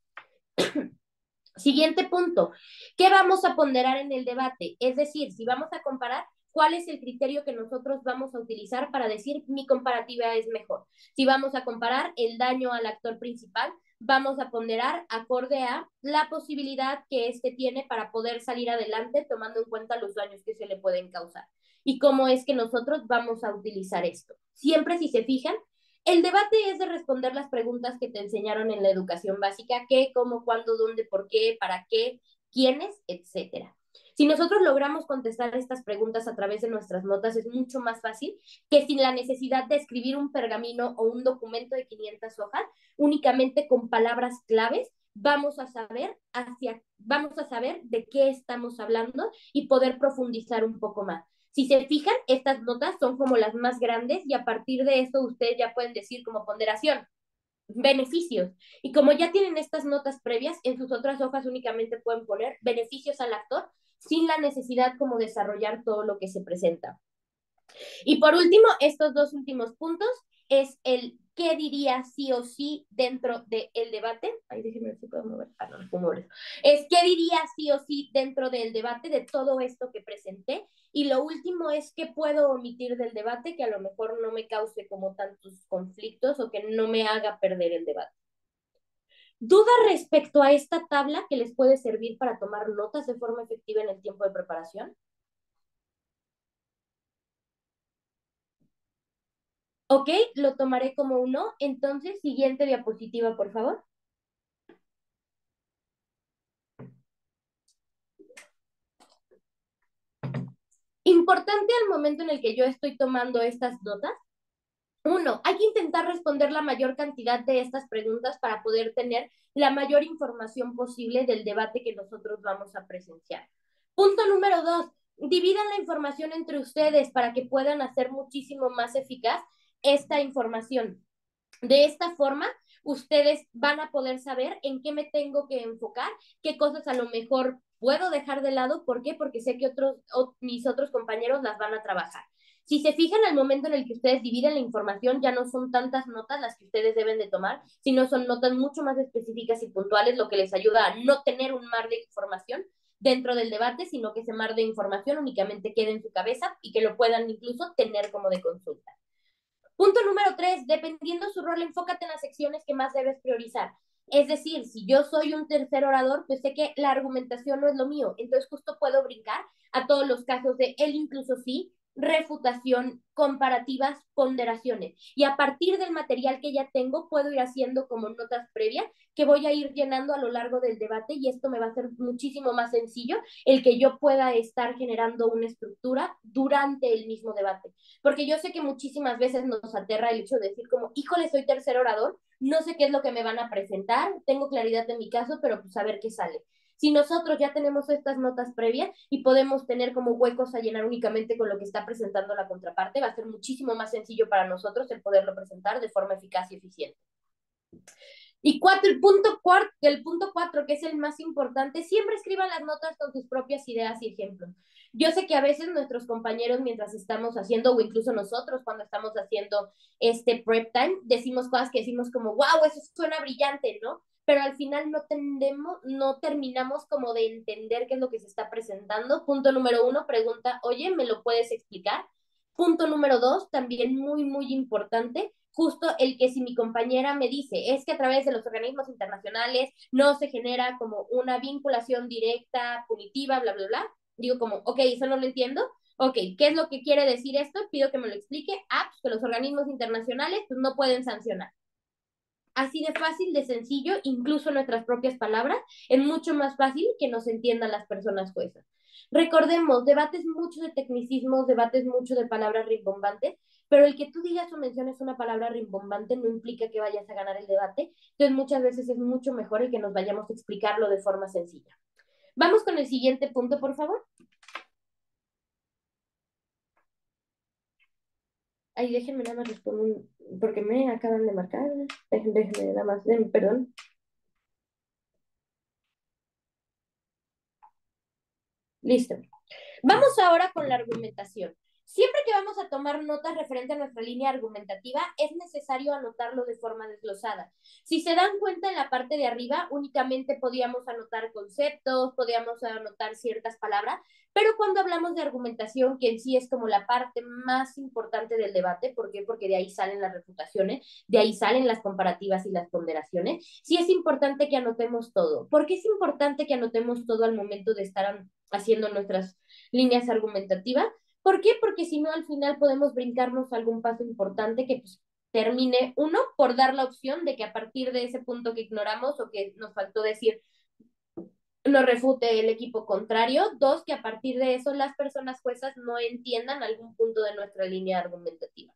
Speaker 1: Siguiente punto, ¿qué vamos a ponderar en el debate? Es decir, si vamos a comparar, ¿cuál es el criterio que nosotros vamos a utilizar para decir mi comparativa es mejor? Si vamos a comparar el daño al actor principal, vamos a ponderar acorde a la posibilidad que éste tiene para poder salir adelante tomando en cuenta los daños que se le pueden causar. ¿Y cómo es que nosotros vamos a utilizar esto? Siempre, si se fijan, el debate es de responder las preguntas que te enseñaron en la educación básica, qué, cómo, cuándo, dónde, por qué, para qué, quiénes, etcétera. Si nosotros logramos contestar estas preguntas a través de nuestras notas, es mucho más fácil que sin la necesidad de escribir un pergamino o un documento de 500 hojas, únicamente con palabras claves, vamos a saber de qué estamos hablando y poder profundizar un poco más. Si se fijan, estas notas son como las más grandes y a partir de eso ustedes ya pueden decir como ponderación, beneficios. Y como ya tienen estas notas previas, en sus otras hojas únicamente pueden poner beneficios al actor sin la necesidad como desarrollar todo lo que se presenta. Y por último, estos dos últimos puntos es el qué diría sí o sí dentro del debate. Ay, déjenme ver si puedo mover. Ah, no, no puedo mover. Es qué diría sí o sí dentro del debate de todo esto que presenté. Y lo último es qué puedo omitir del debate que a lo mejor no me cause como tantos conflictos o que no me haga perder el debate. ¿Duda respecto a esta tabla que les puede servir para tomar notas de forma efectiva en el tiempo de preparación? Ok, lo tomaré como un no. Entonces, siguiente diapositiva, por favor. Importante al momento en el que yo estoy tomando estas notas. Uno, hay que intentar responder la mayor cantidad de estas preguntas para poder tener la mayor información posible del debate que nosotros vamos a presenciar. Punto número dos, dividan la información entre ustedes para que puedan hacer muchísimo más eficaz esta información. De esta forma, ustedes van a poder saber en qué me tengo que enfocar, qué cosas a lo mejor puedo dejar de lado. ¿Por qué? Porque sé que mis otros compañeros las van a trabajar. Si se fijan al momento en el que ustedes dividen la información, ya no son tantas notas las que ustedes deben de tomar, sino son notas mucho más específicas y puntuales, lo que les ayuda a no tener un mar de información dentro del debate, sino que ese mar de información únicamente quede en su cabeza y que lo puedan incluso tener como de consulta. Punto número 3, dependiendo su rol, enfócate en las secciones que más debes priorizar. Es decir, si yo soy un tercer orador, pues sé que la argumentación no es lo mío, entonces justo puedo brincar a todos los casos de él incluso sí, refutación, comparativas, ponderaciones. Y a partir del material que ya tengo, puedo ir haciendo como notas previas que voy a ir llenando a lo largo del debate y esto me va a hacer muchísimo más sencillo el que yo pueda estar generando una estructura durante el mismo debate. Porque yo sé que muchísimas veces nos aterra el hecho de decir como, híjole, soy tercer orador, no sé qué es lo que me van a presentar, tengo claridad en mi caso, pero pues a ver qué sale. Si nosotros ya tenemos estas notas previas y podemos tener como huecos a llenar únicamente con lo que está presentando la contraparte, va a ser muchísimo más sencillo para nosotros el poderlo presentar de forma eficaz y eficiente. Y el punto cuatro, que es el más importante, siempre escriban las notas con sus propias ideas y ejemplos. Yo sé que a veces nuestros compañeros, mientras estamos haciendo, o incluso nosotros cuando estamos haciendo este prep time, decimos cosas que decimos como, wow, eso suena brillante, ¿no? Pero al final no terminamos como de entender qué es lo que se está presentando. Punto número 1, pregunta, oye, ¿me lo puedes explicar? Punto número 2, también muy, muy importante, justo el que si mi compañera me dice, es que a través de los organismos internacionales no se genera como una vinculación directa, punitiva, bla, bla, bla, digo como, ok, eso no lo entiendo, ok, ¿qué es lo que quiere decir esto? Pido que me lo explique, pues que los organismos internacionales pues no pueden sancionar. Así de fácil, de sencillo, incluso nuestras propias palabras, es mucho más fácil que nos entiendan las personas juezas. Recordemos, debates mucho de tecnicismos, debates mucho de palabras rimbombantes, pero el que tú digas o menciones una palabra rimbombante no implica que vayas a ganar el debate, entonces muchas veces es mucho mejor el que nos vayamos a explicarlo de forma sencilla. Vamos con el siguiente punto, por favor. Ay, déjenme nada más responder, porque me acaban de marcar. Déjenme nada más, perdón. Listo. Vamos ahora con la argumentación. Siempre que vamos a tomar notas referente a nuestra línea argumentativa, es necesario anotarlo de forma desglosada. Si se dan cuenta en la parte de arriba, únicamente podíamos anotar conceptos, podíamos anotar ciertas palabras, pero cuando hablamos de argumentación, que en sí es como la parte más importante del debate, ¿por qué? Porque de ahí salen las refutaciones, de ahí salen las comparativas y las ponderaciones, sí es importante que anotemos todo. ¿Por qué es importante que anotemos todo al momento de estar haciendo nuestras líneas argumentativas? ¿Por qué? Porque si no, al final podemos brincarnos algún paso importante que pues, termine, uno, por dar la opción de que a partir de ese punto que ignoramos o que nos faltó decir, lo refute el equipo contrario. Dos, que a partir de eso las personas juezas no entiendan algún punto de nuestra línea argumentativa.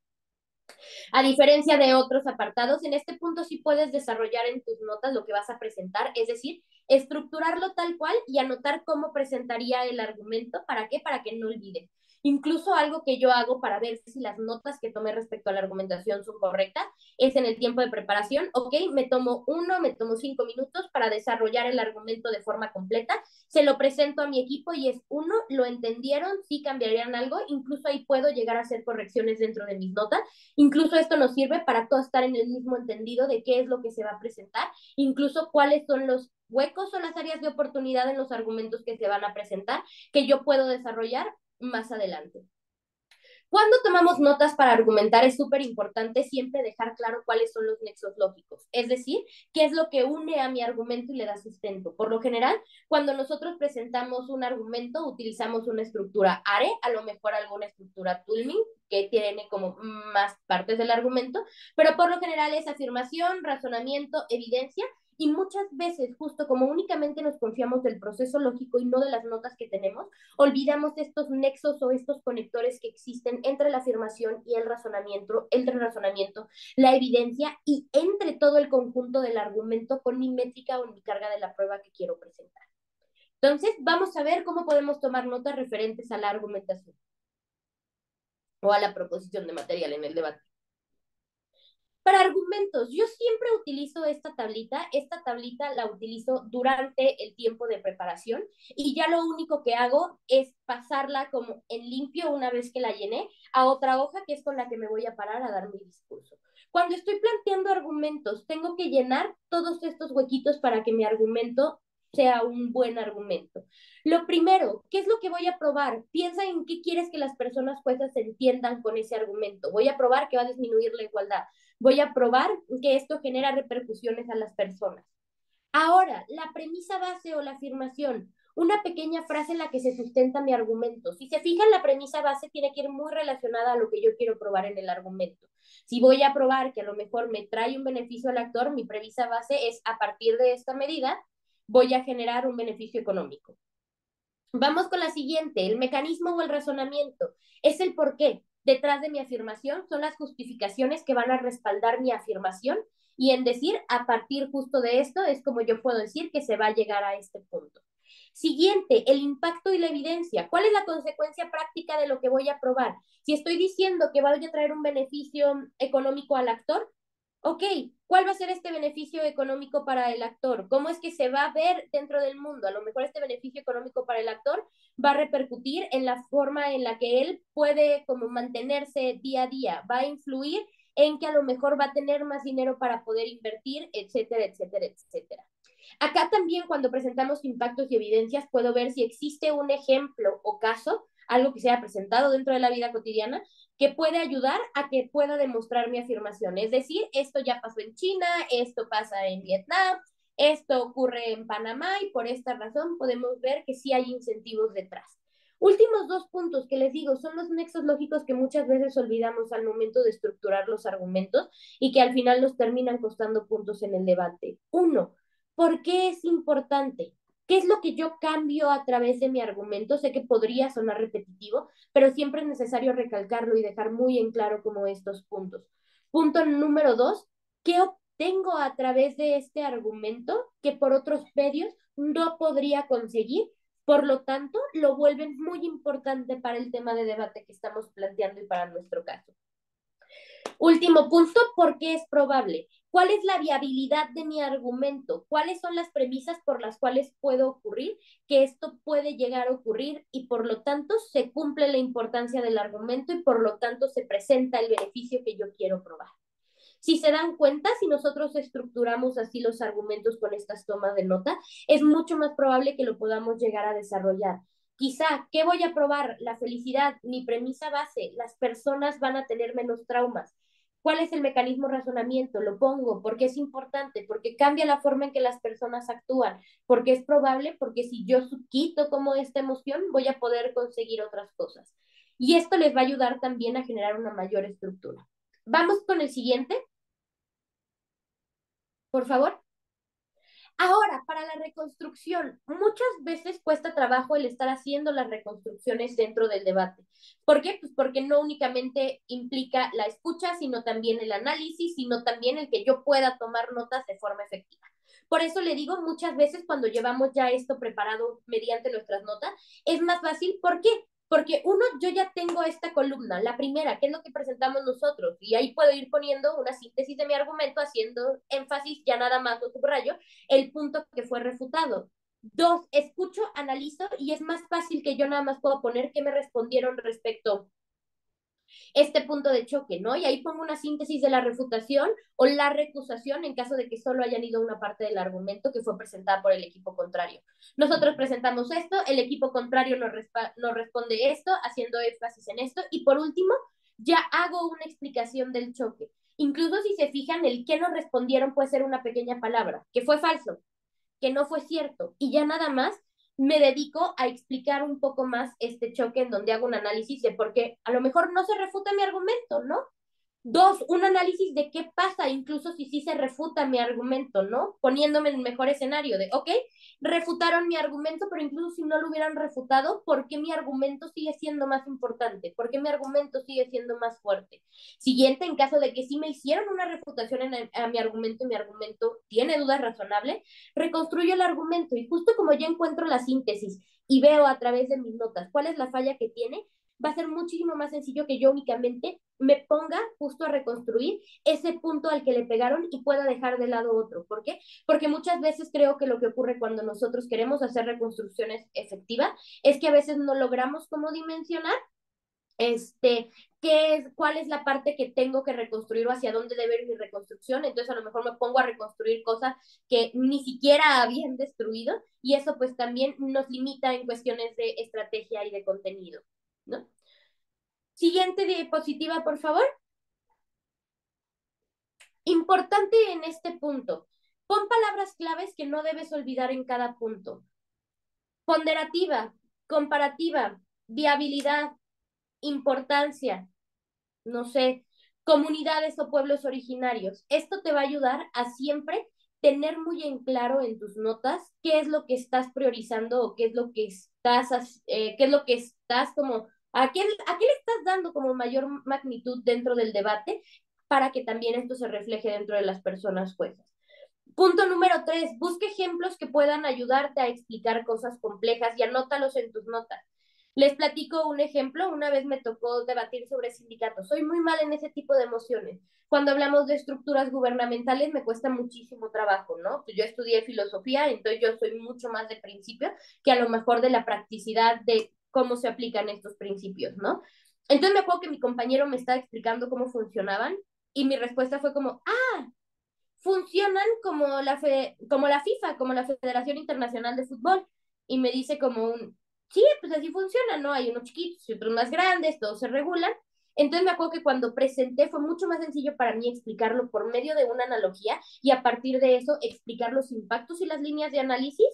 Speaker 1: A diferencia de otros apartados, en este punto sí puedes desarrollar en tus notas lo que vas a presentar, es decir, estructurarlo tal cual y anotar cómo presentaría el argumento. ¿Para qué? Para que no olvides. Incluso algo que yo hago para ver si las notas que tomé respecto a la argumentación son correctas es en el tiempo de preparación, ok, me tomo 5 minutos para desarrollar el argumento de forma completa, se lo presento a mi equipo y es uno, lo entendieron, sí cambiarían algo, incluso ahí puedo llegar a hacer correcciones dentro de mis notas. Incluso esto nos sirve para todos estar en el mismo entendido de qué es lo que se va a presentar, incluso cuáles son los huecos o las áreas de oportunidad en los argumentos que se van a presentar que yo puedo desarrollar más adelante. Cuando tomamos notas para argumentar es súper importante siempre dejar claro cuáles son los nexos lógicos, es decir, qué es lo que une a mi argumento y le da sustento. Por lo general, cuando nosotros presentamos un argumento, utilizamos una estructura ARE, a lo mejor alguna estructura Toulmin, que tiene como más partes del argumento, pero por lo general es afirmación, razonamiento, evidencia, y muchas veces, justo como únicamente nos confiamos del proceso lógico y no de las notas que tenemos, olvidamos estos nexos o estos conectores que existen entre la afirmación y el razonamiento, la evidencia y entre todo el conjunto del argumento con mi métrica o mi carga de la prueba que quiero presentar. Entonces, vamos a ver cómo podemos tomar notas referentes a la argumentación o a la proposición de material en el debate. Para argumentos, yo siempre utilizo esta tablita la utilizo durante el tiempo de preparación y ya lo único que hago es pasarla como en limpio una vez que la llené a otra hoja que es con la que me voy a parar a dar mi discurso. Cuando estoy planteando argumentos, tengo que llenar todos estos huequitos para que mi argumento sea un buen argumento. Lo primero, ¿qué es lo que voy a probar? Piensa en qué quieres que las personas juezas entiendan con ese argumento. Voy a probar que va a disminuir la igualdad. Voy a probar que esto genera repercusiones a las personas. Ahora, la premisa base o la afirmación, una pequeña frase en la que se sustenta mi argumento. Si se fijan, la premisa base tiene que ir muy relacionada a lo que yo quiero probar en el argumento. Si voy a probar que a lo mejor me trae un beneficio al actor, mi premisa base es a partir de esta medida voy a generar un beneficio económico. Vamos con la siguiente, el mecanismo o el razonamiento. Es el por qué. Detrás de mi afirmación son las justificaciones que van a respaldar mi afirmación y en decir, a partir justo de esto, es como yo puedo decir que se va a llegar a este punto. Siguiente, el impacto y la evidencia. ¿Cuál es la consecuencia práctica de lo que voy a probar? Si estoy diciendo que vaya a traer un beneficio económico al actor, ok, ¿cuál va a ser este beneficio económico para el actor? ¿Cómo es que se va a ver dentro del mundo? A lo mejor este beneficio económico para el actor va a repercutir en la forma en la que él puede como mantenerse día a día, va a influir en que a lo mejor va a tener más dinero para poder invertir, etcétera, etcétera, etcétera. Acá también cuando presentamos impactos y evidencias puedo ver si existe un ejemplo o caso, algo que se haya presentado dentro de la vida cotidiana, que puede ayudar a que pueda demostrar mi afirmación. Es decir, esto ya pasó en China, esto pasa en Vietnam, esto ocurre en Panamá y por esta razón podemos ver que sí hay incentivos detrás. Últimos dos puntos que les digo son los nexos lógicos que muchas veces olvidamos al momento de estructurar los argumentos y que al final nos terminan costando puntos en el debate. Uno, ¿por qué es importante? ¿Qué es lo que yo cambio a través de mi argumento? Sé que podría sonar repetitivo, pero siempre es necesario recalcarlo y dejar muy en claro como estos puntos. Punto número dos, ¿qué obtengo a través de este argumento que por otros medios no podría conseguir? Por lo tanto, lo vuelven muy importante para el tema de debate que estamos planteando y para nuestro caso. Último punto, ¿por qué es probable? ¿Cuál es la viabilidad de mi argumento? ¿Cuáles son las premisas por las cuales puede ocurrir que esto puede llegar a ocurrir y por lo tanto se cumple la importancia del argumento y por lo tanto se presenta el beneficio que yo quiero probar? Si se dan cuenta, si nosotros estructuramos así los argumentos con estas tomas de nota, es mucho más probable que lo podamos llegar a desarrollar. Quizá, ¿qué voy a probar? La felicidad, mi premisa base, las personas van a tener menos traumas. ¿Cuál es el mecanismo de razonamiento? Lo pongo porque es importante, porque cambia la forma en que las personas actúan, porque es probable, porque si yo quito como esta emoción, voy a poder conseguir otras cosas. Y esto les va a ayudar también a generar una mayor estructura. Vamos con el siguiente, por favor. Ahora, para la reconstrucción, muchas veces cuesta trabajo el estar haciendo las reconstrucciones dentro del debate. ¿Por qué? Pues porque no únicamente implica la escucha, sino también el análisis, sino también el que yo pueda tomar notas de forma efectiva. Por eso le digo, muchas veces cuando llevamos ya esto preparado mediante nuestras notas, es más fácil. ¿Por qué? Porque uno, yo ya tengo esta columna, la primera, que es lo que presentamos nosotros, y ahí puedo ir poniendo una síntesis de mi argumento, haciendo énfasis, ya nada más lo subrayo, el punto que fue refutado. Dos, escucho, analizo y es más fácil que yo nada más puedo poner qué me respondieron respecto este punto de choque, ¿no? Y ahí pongo una síntesis de la refutación o la recusación en caso de que solo hayan ido una parte del argumento que fue presentada por el equipo contrario. Nosotros presentamos esto, el equipo contrario nos responde esto, haciendo énfasis en esto, y por último, ya hago una explicación del choque. Incluso si se fijan, el que nos respondieron puede ser una pequeña palabra, que fue falso, que no fue cierto, y ya nada más me dedico a explicar un poco más este choque en donde hago un análisis de por qué a lo mejor no se refuta mi argumento, ¿no? Dos, un análisis de qué pasa, incluso si sí se refuta mi argumento, ¿no? Poniéndome en el mejor escenario de, ok, refutaron mi argumento, pero incluso si no lo hubieran refutado, ¿por qué mi argumento sigue siendo más importante? ¿Por qué mi argumento sigue siendo más fuerte? Siguiente, en caso de que sí me hicieron una refutación a mi argumento y mi argumento tiene dudas razonables, reconstruyo el argumento y justo como ya encuentro la síntesis y veo a través de mis notas cuál es la falla que tiene, va a ser muchísimo más sencillo que yo únicamente me ponga justo a reconstruir ese punto al que le pegaron y pueda dejar de lado otro. ¿Por qué? Porque muchas veces creo que lo que ocurre cuando nosotros queremos hacer reconstrucciones efectivas es que a veces no logramos cómo dimensionar cuál es la parte que tengo que reconstruir o hacia dónde debe ir mi reconstrucción. Entonces a lo mejor me pongo a reconstruir cosas que ni siquiera habían destruido y eso pues también nos limita en cuestiones de estrategia y de contenido, ¿no? Siguiente diapositiva, por favor. Importante en este punto. Pon palabras claves que no debes olvidar en cada punto. Ponderativa, comparativa, viabilidad, importancia, no sé, comunidades o pueblos originarios. Esto te va a ayudar a siempre tener muy en claro en tus notas qué es lo que estás priorizando o qué es lo que estás como, a qué le estás dando como mayor magnitud dentro del debate para que también esto se refleje dentro de las personas juezas. Punto número 3, busca ejemplos que puedan ayudarte a explicar cosas complejas y anótalos en tus notas. Les platico un ejemplo. Una vez me tocó debatir sobre sindicatos. Soy muy mal en ese tipo de emociones. Cuando hablamos de estructuras gubernamentales me cuesta muchísimo trabajo, ¿no? Yo estudié filosofía, entonces yo soy mucho más de principio que a lo mejor de la practicidad de cómo se aplican estos principios, ¿no? Entonces me acuerdo que mi compañero me estaba explicando cómo funcionaban y mi respuesta fue como, funcionan como la FIFA, como la Federación Internacional de Fútbol. Y me dice sí, pues así funciona, ¿no? Hay unos chiquitos y otros más grandes, todos se regulan. Entonces me acuerdo que cuando presenté fue mucho más sencillo para mí explicarlo por medio de una analogía y a partir de eso explicar los impactos y las líneas de análisis,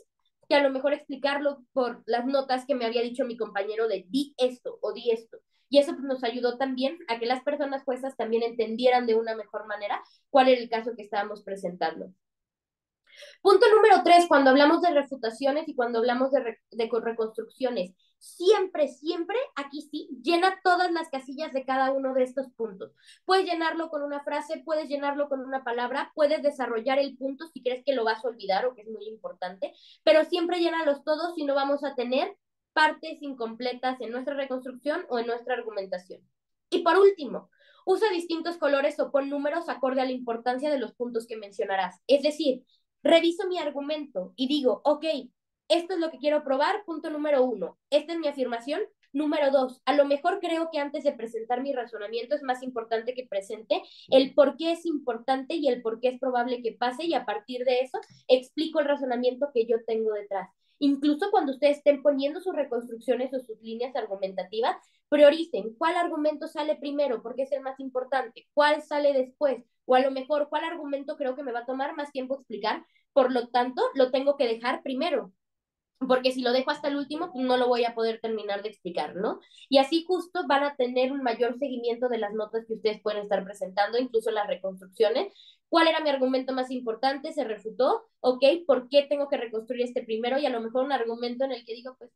Speaker 1: que a lo mejor explicarlo por las notas que me había dicho mi compañero de di esto o di esto. Y eso pues, nos ayudó también a que las personas juezas también entendieran de una mejor manera cuál era el caso que estábamos presentando. Punto número 3, cuando hablamos de refutaciones y cuando hablamos de reconstrucciones, siempre, siempre, aquí sí, llena todas las casillas de cada uno de estos puntos. Puedes llenarlo con una frase, puedes llenarlo con una palabra, puedes desarrollar el punto si crees que lo vas a olvidar o que es muy importante, pero siempre llénalos todos si no vamos a tener partes incompletas en nuestra reconstrucción o en nuestra argumentación. Y por último, usa distintos colores o pon números acorde a la importancia de los puntos que mencionarás. Es decir, reviso mi argumento y digo, ok, esto es lo que quiero probar, punto número 1, esta es mi afirmación. Número 2, a lo mejor creo que antes de presentar mi razonamiento es más importante que presente el por qué es importante y el por qué es probable que pase y a partir de eso explico el razonamiento que yo tengo detrás. Incluso cuando ustedes estén poniendo sus reconstrucciones o sus líneas argumentativas, prioricen cuál argumento sale primero porque es el más importante, cuál sale después, o a lo mejor cuál argumento creo que me va a tomar más tiempo explicar, por lo tanto lo tengo que dejar primero, porque si lo dejo hasta el último, pues no lo voy a poder terminar de explicar, ¿no? Y así justo van a tener un mayor seguimiento de las notas que ustedes pueden estar presentando, incluso las reconstrucciones. ¿Cuál era mi argumento más importante? ¿Se refutó? ¿Ok? ¿Por qué tengo que reconstruir este primero? Y a lo mejor un argumento en el que digo, pues,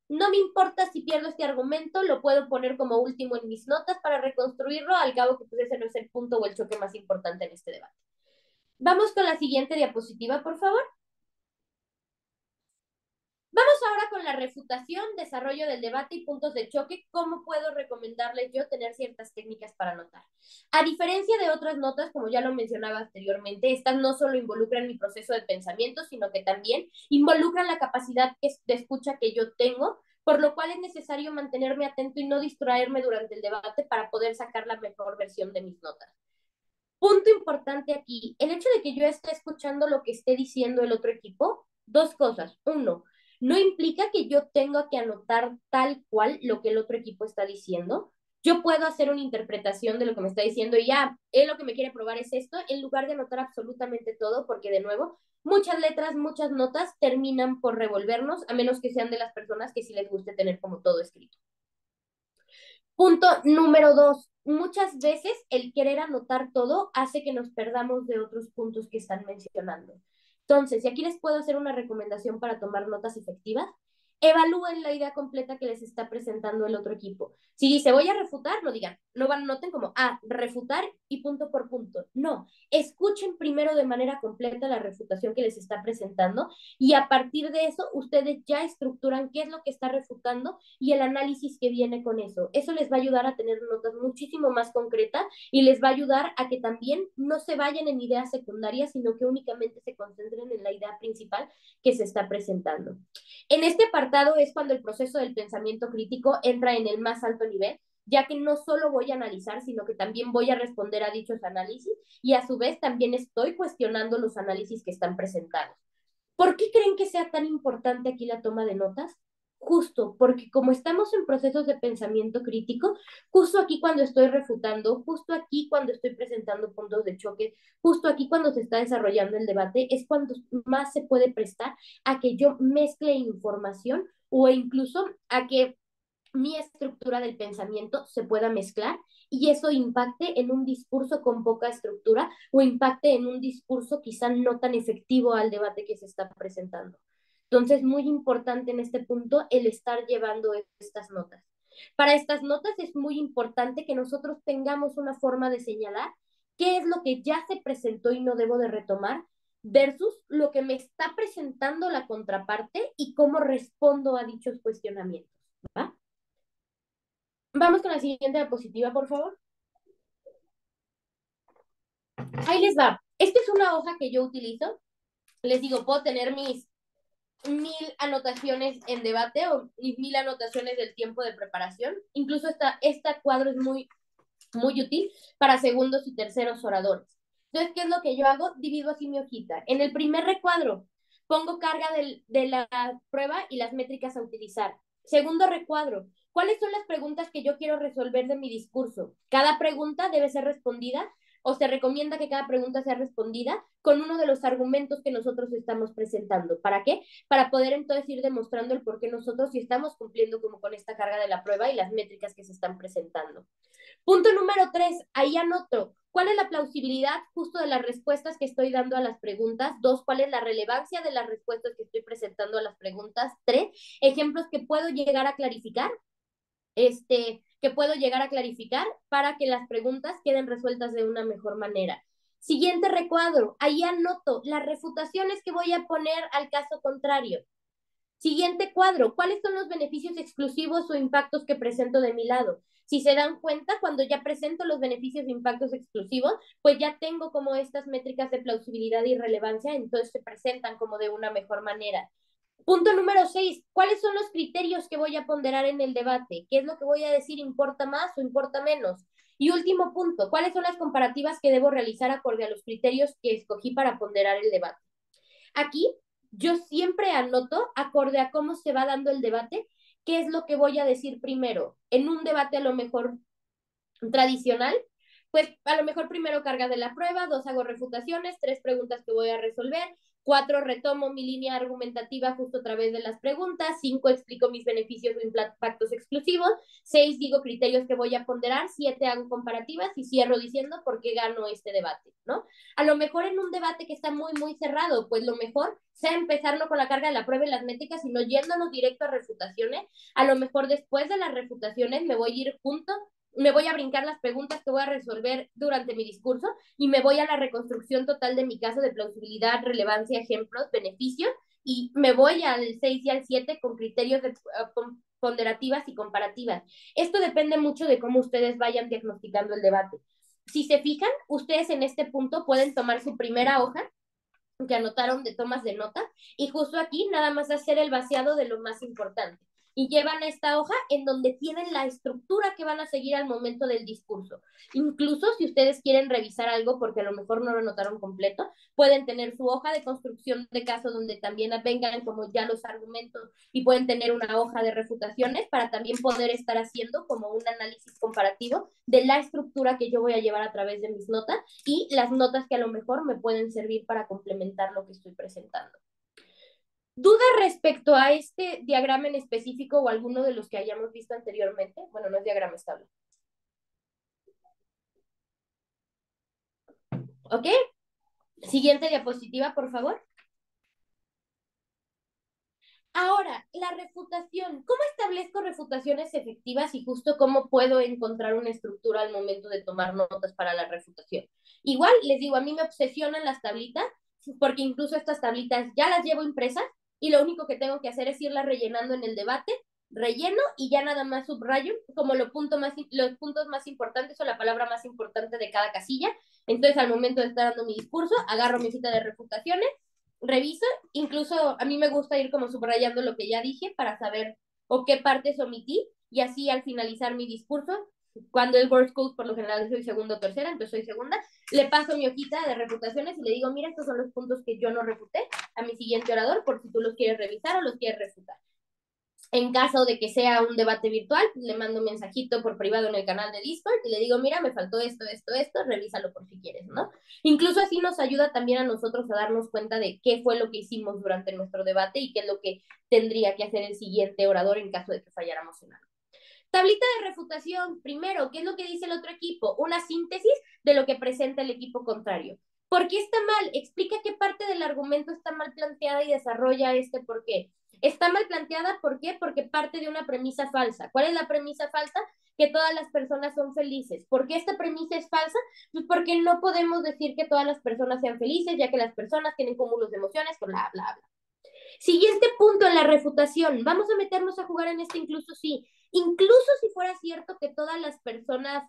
Speaker 1: no me importa si pierdo este argumento, lo puedo poner como último en mis notas para reconstruirlo, al cabo que pues ese no es el punto o el choque más importante en este debate. Vamos con la siguiente diapositiva, por favor. Vamos ahora con la refutación, desarrollo del debate y puntos de choque. ¿Cómo puedo recomendarles yo tener ciertas técnicas para anotar? A diferencia de otras notas, como ya lo mencionaba anteriormente, estas no solo involucran mi proceso de pensamiento, sino que también involucran la capacidad de escucha que yo tengo, por lo cual es necesario mantenerme atento y no distraerme durante el debate para poder sacar la mejor versión de mis notas. Punto importante aquí, el hecho de que yo esté escuchando lo que esté diciendo el otro equipo, dos cosas. Uno, no implica que yo tenga que anotar tal cual lo que el otro equipo está diciendo. Yo puedo hacer una interpretación de lo que me está diciendo y ya, él lo que me quiere probar es esto, en lugar de anotar absolutamente todo, porque de nuevo, muchas letras, muchas notas terminan por revolvernos, a menos que sean de las personas que sí les guste tener como todo escrito. Punto número 2. Muchas veces el querer anotar todo hace que nos perdamos de otros puntos que están mencionando. Entonces, y aquí les puedo hacer una recomendación para tomar notas efectivas. evalúen la idea completa que les está presentando el otro equipo. Si dice voy a refutar, no digan, no van, noten como, refutar y punto por punto. No, escuchen primero de manera completa la refutación que les está presentando y a partir de eso ustedes ya estructuran qué es lo que está refutando y el análisis que viene con eso. Eso les va a ayudar a tener notas muchísimo más concretas y les va a ayudar a que también no se vayan en ideas secundarias, sino que únicamente se concentren en la idea principal que se está presentando. En este apartado es cuando el proceso del pensamiento crítico entra en el más alto nivel, ya que no solo voy a analizar, sino que también voy a responder a dichos análisis y a su vez también estoy cuestionando los análisis que están presentados. ¿Por qué creen que sea tan importante aquí la toma de notas? Justo porque como estamos en procesos de pensamiento crítico, justo aquí cuando estoy refutando, justo aquí cuando estoy presentando puntos de choque, justo aquí cuando se está desarrollando el debate, es cuando más se puede prestar a que yo mezcle información o incluso a que mi estructura del pensamiento se pueda mezclar y eso impacte en un discurso con poca estructura o impacte en un discurso quizá no tan efectivo al debate que se está presentando. Entonces, muy importante en este punto el estar llevando estas notas. Para estas notas es muy importante que nosotros tengamos una forma de señalar qué es lo que ya se presentó y no debo de retomar versus lo que me está presentando la contraparte y cómo respondo a dichos cuestionamientos. ¿Va? Vamos con la siguiente diapositiva, por favor. Ahí les va. Esta es una hoja que yo utilizo. Les digo, puedo tener mis 1000 anotaciones en debate o mis 1000 anotaciones del tiempo de preparación. Incluso esta cuadro es muy útil para segundos y terceros oradores. Entonces, ¿qué es lo que yo hago? Divido así mi hojita. En el primer recuadro pongo carga de la prueba y las métricas a utilizar. Segundo recuadro, ¿cuáles son las preguntas que yo quiero resolver de mi discurso? Cada pregunta debe ser respondida o se recomienda que cada pregunta sea respondida con uno de los argumentos que nosotros estamos presentando. ¿Para qué? Para poder entonces ir demostrando el por qué nosotros sí estamos cumpliendo como con esta carga de la prueba y las métricas que se están presentando. Punto número 3, ahí anoto. ¿Cuál es la plausibilidad justo de las respuestas que estoy dando a las preguntas? 2, ¿cuál es la relevancia de las respuestas que estoy presentando a las preguntas? 3, ejemplos que puedo llegar a clarificar, que puedo llegar a clarificar para que las preguntas queden resueltas de una mejor manera. Siguiente recuadro, ahí anoto las refutaciones que voy a poner al caso contrario. Siguiente cuadro, ¿cuáles son los beneficios exclusivos o impactos que presento de mi lado? Si se dan cuenta, cuando ya presento los beneficios e impactos exclusivos, pues ya tengo como estas métricas de plausibilidad y relevancia, entonces se presentan como de una mejor manera. Punto número 6, ¿cuáles son los criterios que voy a ponderar en el debate? ¿Qué es lo que voy a decir importa más o importa menos? Y último punto, ¿cuáles son las comparativas que debo realizar acorde a los criterios que escogí para ponderar el debate? Aquí yo siempre anoto, acorde a cómo se va dando el debate, qué es lo que voy a decir primero. En un debate a lo mejor tradicional, pues a lo mejor primero carga de la prueba, 2 hago refutaciones, 3 preguntas que voy a resolver, 4 retomo mi línea argumentativa justo a través de las preguntas, 5 explico mis beneficios o impactos exclusivos, 6 digo criterios que voy a ponderar, 7 hago comparativas y cierro diciendo por qué gano este debate, ¿no? A lo mejor en un debate que está muy cerrado, pues lo mejor sea empezar no con la carga de la prueba y las métricas, sino yéndonos directo a refutaciones. A lo mejor después de las refutaciones me voy a ir junto, me voy a brincar las preguntas que voy a resolver durante mi discurso y me voy a la reconstrucción total de mi caso de plausibilidad, relevancia, ejemplos, beneficios y me voy al 6 y al 7 con criterios de ponderativas y comparativas. Esto depende mucho de cómo ustedes vayan diagnosticando el debate. Si se fijan, ustedes en este punto pueden tomar su primera hoja que anotaron de tomas de nota y justo aquí nada más hacer el vaciado de lo más importante y llevan esta hoja en donde tienen la estructura que van a seguir al momento del discurso. Incluso si ustedes quieren revisar algo porque a lo mejor no lo notaron completo, pueden tener su hoja de construcción de caso donde también vengan como ya los argumentos y pueden tener una hoja de refutaciones para también poder estar haciendo como un análisis comparativo de la estructura que yo voy a llevar a través de mis notas y las notas que a lo mejor me pueden servir para complementar lo que estoy presentando. ¿Dudas respecto a este diagrama en específico o alguno de los que hayamos visto anteriormente? Bueno, no es diagrama, es tabla. ¿Ok? Siguiente diapositiva, por favor. Ahora, la refutación. ¿Cómo establezco refutaciones efectivas y justo cómo puedo encontrar una estructura al momento de tomar notas para la refutación? Igual, les digo, a mí me obsesionan las tablitas, porque incluso estas tablitas ya las llevo impresas y lo único que tengo que hacer es irlas rellenando en el debate, relleno y ya nada más subrayo como los puntos más importantes o la palabra más importante de cada casilla. Entonces, al momento de estar dando mi discurso, agarro mi cita de refutaciones, reviso, incluso a mí me gusta ir como subrayando lo que ya dije para saber o qué partes omití y así al finalizar mi discurso, cuando el Word Code por lo general soy segunda o tercera, entonces soy segunda, le paso mi hojita de refutaciones y le digo, mira, estos son los puntos que yo no refuté a mi siguiente orador por si tú los quieres revisar o los quieres refutar. En caso de que sea un debate virtual, le mando un mensajito por privado en el canal de Discord y le digo, mira, me faltó esto, revísalo por si quieres, ¿no? Incluso así nos ayuda también a nosotros a darnos cuenta de qué fue lo que hicimos durante nuestro debate y qué es lo que tendría que hacer el siguiente orador en caso de que falláramos en algo. Tablita de refutación, primero, ¿qué es lo que dice el otro equipo? Una síntesis de lo que presenta el equipo contrario. ¿Por qué está mal? Explica qué parte del argumento está mal planteada y desarrolla este por qué. Está mal planteada, ¿por qué? Porque parte de una premisa falsa. ¿Cuál es la premisa falsa? Que todas las personas son felices. ¿Por qué esta premisa es falsa? Pues porque no podemos decir que todas las personas sean felices, ya que las personas tienen cúmulos de emociones, bla, bla, bla. Siguiente punto en la refutación. Vamos a meternos a jugar en este incluso sí. Incluso si fuera cierto que todas las personas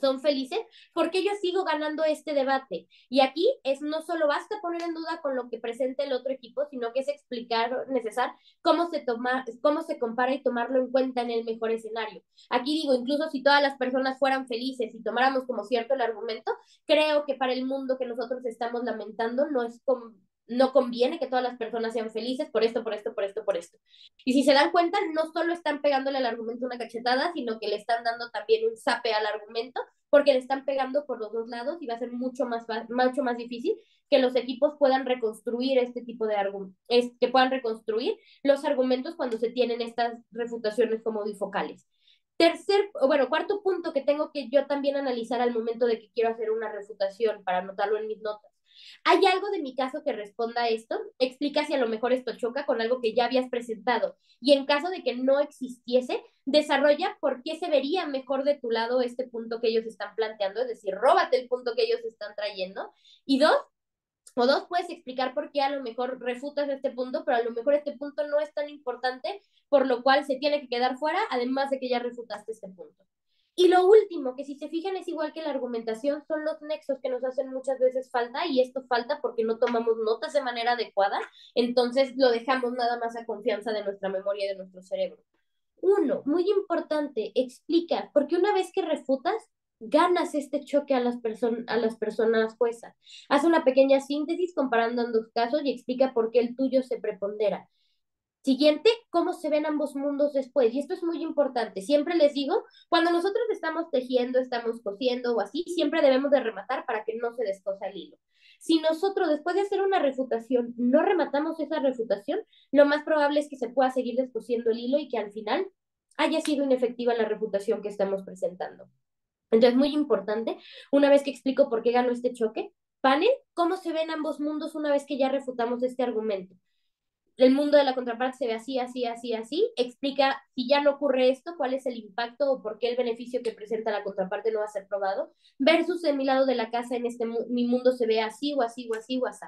Speaker 1: son felices, porque yo sigo ganando este debate. Y aquí es no solo basta poner en duda con lo que presenta el otro equipo, sino que es explicar, necesario, cómo se compara y tomarlo en cuenta en el mejor escenario. Aquí digo, incluso si todas las personas fueran felices y tomáramos como cierto el argumento, creo que para el mundo que nosotros estamos lamentando no conviene que todas las personas sean felices por esto, por esto, por esto, por esto. Y si se dan cuenta, no solo están pegándole al argumento una cachetada, sino que le están dando también un zape al argumento, porque le están pegando por los dos lados y va a ser mucho más difícil que los equipos puedan reconstruir este tipo de argumentos, que puedan reconstruir los argumentos cuando se tienen estas refutaciones como bifocales. Cuarto punto que tengo que yo también analizar al momento de que quiero hacer una refutación para anotarlo en mis notas. ¿Hay algo de mi caso que responda a esto? Explica si a lo mejor esto choca con algo que ya habías presentado. Y en caso de que no existiese, desarrolla por qué se vería mejor de tu lado este punto que ellos están planteando, es decir, róbate el punto que ellos están trayendo. Y dos, puedes explicar por qué a lo mejor refutas este punto, pero a lo mejor este punto no es tan importante, por lo cual se tiene que quedar fuera, además de que ya refutaste este punto. Y lo último, que si se fijan es igual que la argumentación, son los nexos que nos hacen muchas veces falta y esto falta porque no tomamos notas de manera adecuada, entonces lo dejamos nada más a confianza de nuestra memoria y de nuestro cerebro. Uno, muy importante, explica, porque una vez que refutas, ganas este choque a las personas juezas. Haz una pequeña síntesis comparando ambos casos y explica por qué el tuyo se prepondera. Siguiente, cómo se ven ambos mundos después. Y esto es muy importante. Siempre les digo, cuando nosotros estamos tejiendo, estamos cosiendo o así, siempre debemos de rematar para que no se descosa el hilo. Si nosotros después de hacer una refutación no rematamos esa refutación, lo más probable es que se pueda seguir descosiendo el hilo y que al final haya sido inefectiva la refutación que estamos presentando. Entonces, muy importante, una vez que explico por qué ganó este choque, panel, cómo se ven ambos mundos una vez que ya refutamos este argumento. El mundo de la contraparte se ve así, así, así, así, explica si ya no ocurre esto, cuál es el impacto o por qué el beneficio que presenta la contraparte no va a ser probado, versus en mi lado de la casa, mi mundo se ve así o así o así o así.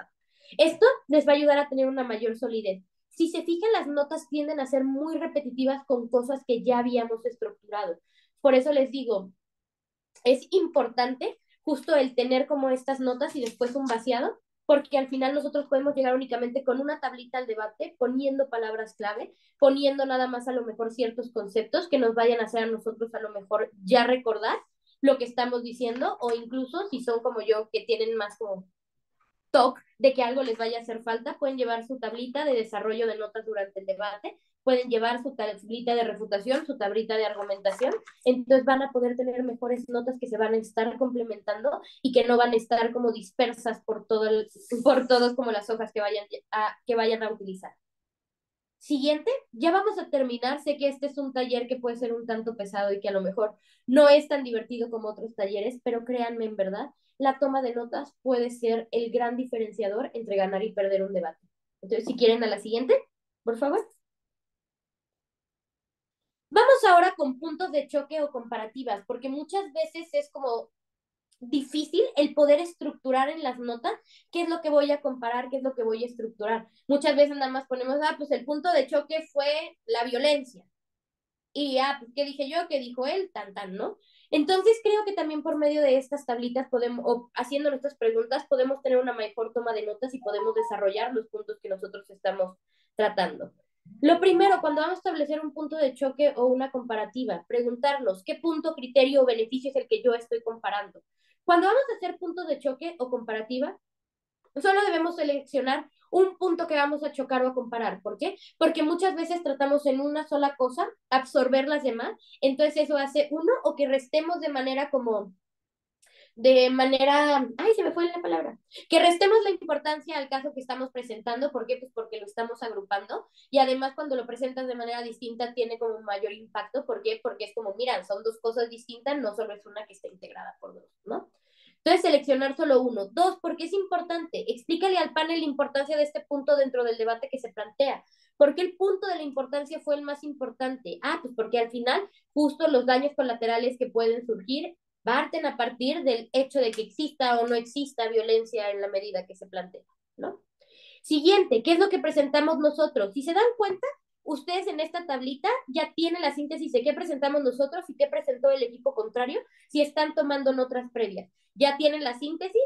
Speaker 1: Esto les va a ayudar a tener una mayor solidez. Si se fijan, las notas tienden a ser muy repetitivas con cosas que ya habíamos estructurado. Por eso les digo, es importante justo el tener como estas notas y después un vaciado, porque al final nosotros podemos llegar únicamente con una tablita al debate, poniendo palabras clave, poniendo nada más a lo mejor ciertos conceptos que nos vayan a hacer a nosotros a lo mejor ya recordar lo que estamos diciendo, o incluso si son como yo, que tienen más como TOC de que algo les vaya a hacer falta, pueden llevar su tablita de desarrollo de notas durante el debate, pueden llevar su tablita de refutación, su tablita de argumentación, entonces van a poder tener mejores notas que se van a estar complementando y que no van a estar como dispersas por todos como las hojas que vayan a utilizar. Siguiente, ya vamos a terminar. Sé que este es un taller que puede ser un tanto pesado y que a lo mejor no es tan divertido como otros talleres, pero créanme, en verdad, la toma de notas puede ser el gran diferenciador entre ganar y perder un debate. Entonces, si quieren a la siguiente. por favor. Vamos ahora con puntos de choque o comparativas, porque muchas veces es como difícil el poder estructurar en las notas qué es lo que voy a comparar, qué es lo que voy a estructurar. Muchas veces nada más ponemos, pues el punto de choque fue la violencia. Y pues, ¿qué dije yo? ¿Qué dijo él? Tan, tan, ¿no? Entonces creo que también por medio de estas tablitas podemos, o haciendo nuestras preguntas, podemos tener una mejor toma de notas y podemos desarrollar los puntos que nosotros estamos tratando. Lo primero, cuando vamos a establecer un punto de choque o una comparativa, preguntarnos qué punto, criterio o beneficio es el que yo estoy comparando. Cuando vamos a hacer puntos de choque o comparativa, solo debemos seleccionar un punto que vamos a chocar o a comparar. ¿Por qué? Porque muchas veces tratamos en una sola cosa absorber las demás, entonces eso hace uno o que restemos de manera, ay, se me fue la palabra, que restemos la importancia al caso que estamos presentando. ¿Por qué? Pues porque lo estamos agrupando y además cuando lo presentas de manera distinta tiene como un mayor impacto. ¿Por qué? Porque es como, mira, son dos cosas distintas, no solo es una que está integrada por dos, ¿no? Entonces, seleccionar solo uno. Dos, porque es importante. Explícale al panel la importancia de este punto dentro del debate que se plantea. ¿Por qué el punto de la importancia fue el más importante? Pues porque al final, justo los daños colaterales que pueden surgir parten a partir del hecho de que exista o no exista violencia en la medida que se plantea, ¿no? Siguiente, ¿qué es lo que presentamos nosotros? Si se dan cuenta, ustedes en esta tablita ya tienen la síntesis de qué presentamos nosotros y qué presentó el equipo contrario, si están tomando notas previas. Ya tienen la síntesis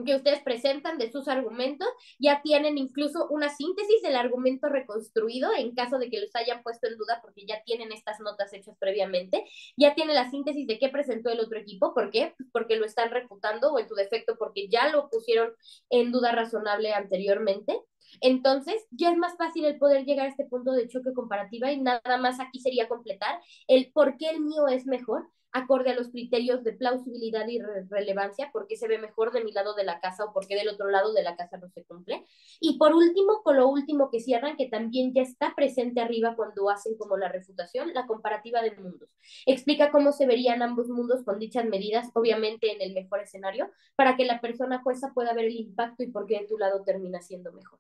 Speaker 1: que ustedes presentan de sus argumentos, ya tienen incluso una síntesis del argumento reconstruido en caso de que los hayan puesto en duda porque ya tienen estas notas hechas previamente, ya tienen la síntesis de qué presentó el otro equipo. ¿Por qué? Pues porque lo están refutando o en su defecto porque ya lo pusieron en duda razonable anteriormente. Entonces, ya es más fácil el poder llegar a este punto de choque comparativa y nada más aquí sería completar el por qué el mío es mejor acorde a los criterios de plausibilidad y relevancia, por qué se ve mejor de mi lado de la casa o por qué del otro lado de la casa no se cumple. Y por último, con lo último que cierran, que también ya está presente arriba cuando hacen como la refutación, la comparativa de mundos. Explica cómo se verían ambos mundos con dichas medidas, obviamente en el mejor escenario, para que la persona jueza pueda ver el impacto y por qué de tu lado termina siendo mejor.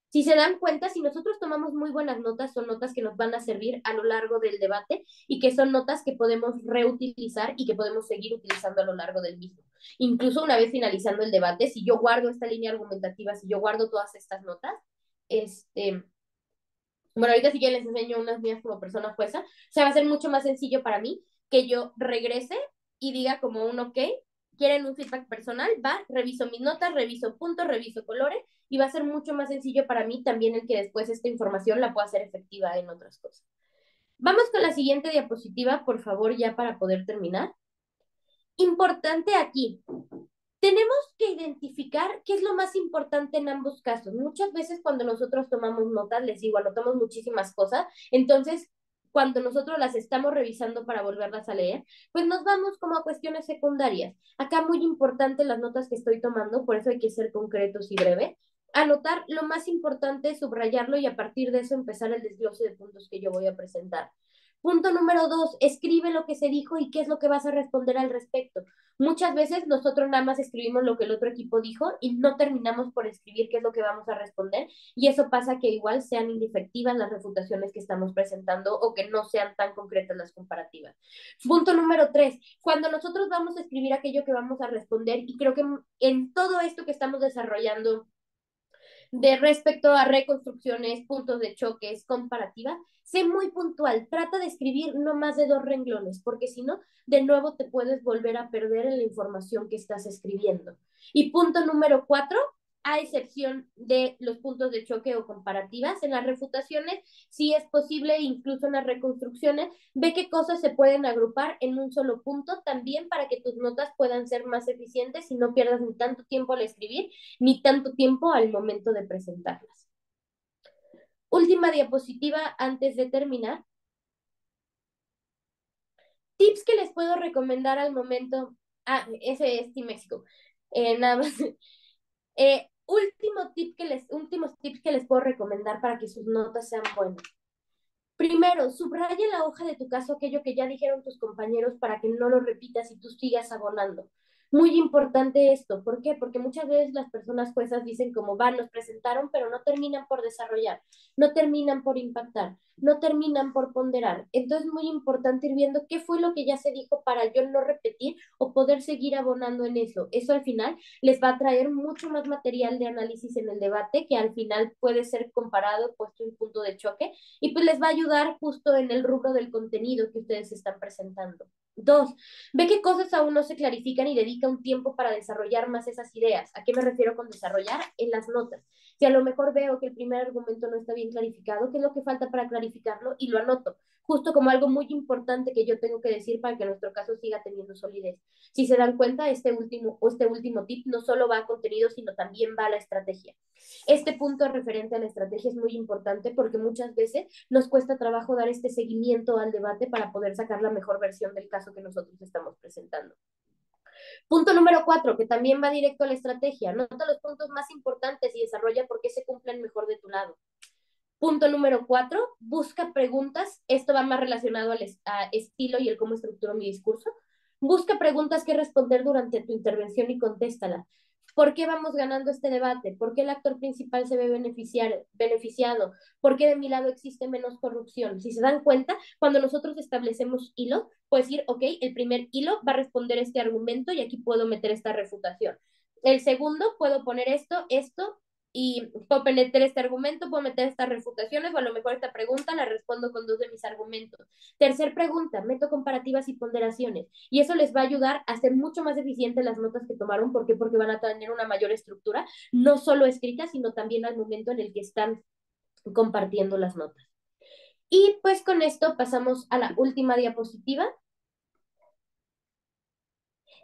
Speaker 1: Si se dan cuenta, si nosotros tomamos muy buenas notas, son notas que nos van a servir a lo largo del debate y que son notas que podemos reutilizar y que podemos seguir utilizando a lo largo del mismo. Incluso una vez finalizando el debate, si yo guardo esta línea argumentativa, si yo guardo todas estas notas, bueno, ahorita sí que les enseño unas mías como persona jueza, o sea, va a ser mucho más sencillo para mí que yo regrese y diga como un ok, quieren un feedback personal, va, reviso mis notas, reviso puntos, reviso colores y va a ser mucho más sencillo para mí también el que después esta información la pueda hacer efectiva en otras cosas. Vamos con la siguiente diapositiva, por favor, ya para poder terminar. Importante aquí, tenemos que identificar qué es lo más importante en ambos casos. Muchas veces cuando nosotros tomamos notas, les digo, anotamos muchísimas cosas, entonces cuando nosotros las estamos revisando para volverlas a leer, pues nos vamos como a cuestiones secundarias. Acá muy importante las notas que estoy tomando, por eso hay que ser concretos y breve. Anotar lo más importante, subrayarlo y a partir de eso empezar el desglose de puntos que yo voy a presentar. Punto número dos, escribe lo que se dijo y qué es lo que vas a responder al respecto. Muchas veces nosotros nada más escribimos lo que el otro equipo dijo y no terminamos por escribir qué es lo que vamos a responder y eso pasa que igual sean inefectivas las refutaciones que estamos presentando o que no sean tan concretas las comparativas. Punto número tres, cuando nosotros vamos a escribir aquello que vamos a responder y creo que en todo esto que estamos desarrollando de respecto a reconstrucciones, puntos de choques, comparativa, sé muy puntual, trata de escribir no más de 2 renglones, porque si no, de nuevo te puedes volver a perder en la información que estás escribiendo. Y punto número 4, a excepción de los puntos de choque o comparativas, en las refutaciones, si es posible, incluso en las reconstrucciones, ve qué cosas se pueden agrupar en un solo punto también para que tus notas puedan ser más eficientes y no pierdas ni tanto tiempo al escribir ni tanto tiempo al momento de presentarlas. Última diapositiva antes de terminar. Tips que les puedo recomendar al momento. Ese es Team México. Nada más. Últimos tips que les puedo recomendar para que sus notas sean buenas. Primero, subraya la hoja de tu caso aquello que ya dijeron tus compañeros para que no lo repitas y tú sigas abonando. Muy importante esto, ¿por qué? Porque muchas veces las personas juezas dicen como van, nos presentaron, pero no terminan por desarrollar, no terminan por impactar, no terminan por ponderar. Entonces es muy importante ir viendo qué fue lo que ya se dijo para yo no repetir o poder seguir abonando en eso. Eso al final les va a traer mucho más material de análisis en el debate que al final puede ser comparado, puesto en punto de choque y pues les va a ayudar justo en el rubro del contenido que ustedes están presentando. Dos, ve qué cosas aún no se clarifican y dedica un tiempo para desarrollar más esas ideas. ¿A qué me refiero con desarrollar? En las notas. Si a lo mejor veo que el primer argumento no está bien clarificado, ¿qué es lo que falta para clarificarlo? Y lo anoto, justo como algo muy importante que yo tengo que decir para que nuestro caso siga teniendo solidez. Si se dan cuenta, este último tip no solo va a contenido, sino también va a la estrategia. Este punto referente a la estrategia es muy importante porque muchas veces nos cuesta trabajo dar este seguimiento al debate para poder sacar la mejor versión del caso que nosotros estamos presentando. Punto número 4, que también va directo a la estrategia. Nota los puntos más importantes y desarrolla por qué se cumplen mejor de tu lado. Punto número 4, busca preguntas. Esto va más relacionado al estilo y el cómo estructuro mi discurso. Busca preguntas que responder durante tu intervención y contéstala. ¿Por qué vamos ganando este debate? ¿Por qué el actor principal se ve beneficiado? ¿Por qué de mi lado existe menos corrupción? Si se dan cuenta, cuando nosotros establecemos hilos, puedes decir, ok, el primer hilo va a responder este argumento y aquí puedo meter esta refutación. El segundo, puedo poner esto, y puedo meter este argumento, puedo meter estas refutaciones, o a lo mejor esta pregunta la respondo con dos de mis argumentos. Tercer pregunta, meto comparativas y ponderaciones. Y eso les va a ayudar a hacer mucho más eficientes las notas que tomaron. ¿Por qué? Porque van a tener una mayor estructura, no solo escrita, sino también al momento en el que están compartiendo las notas. Y pues con esto pasamos a la última diapositiva,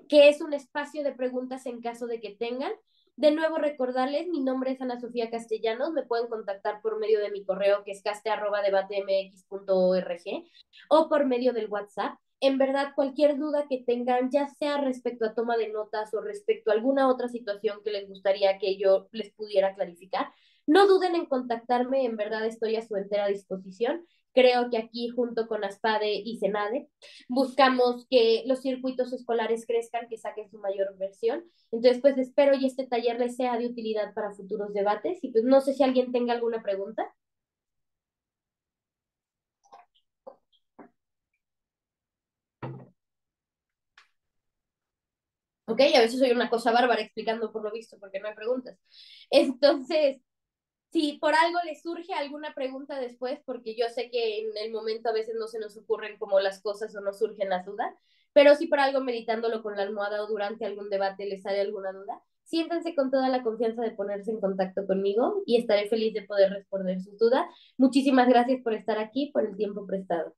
Speaker 1: que es un espacio de preguntas en caso de que tengan. De nuevo recordarles, mi nombre es Ana Sofía Castellanos, me pueden contactar por medio de mi correo que es caste@debatemx.org o por medio del WhatsApp. En verdad, cualquier duda que tengan, ya sea respecto a toma de notas o respecto a alguna otra situación que les gustaría que yo les pudiera clarificar, no duden en contactarme, en verdad estoy a su entera disposición. Creo que aquí, junto con ASPADE y SENADE, buscamos que los circuitos escolares crezcan, que saquen su mayor versión. Entonces, pues espero y este taller les sea de utilidad para futuros debates. Y pues no sé si alguien tenga alguna pregunta. Ok, a veces soy una cosa bárbara explicando por lo visto, porque no hay preguntas. Entonces, si por algo les surge alguna pregunta después, porque yo sé que en el momento a veces no se nos ocurren como las cosas o no surgen las dudas, pero si por algo meditándolo con la almohada o durante algún debate les sale alguna duda, siéntense con toda la confianza de ponerse en contacto conmigo y estaré feliz de poder responder sus dudas. Muchísimas gracias por estar aquí, por el tiempo prestado.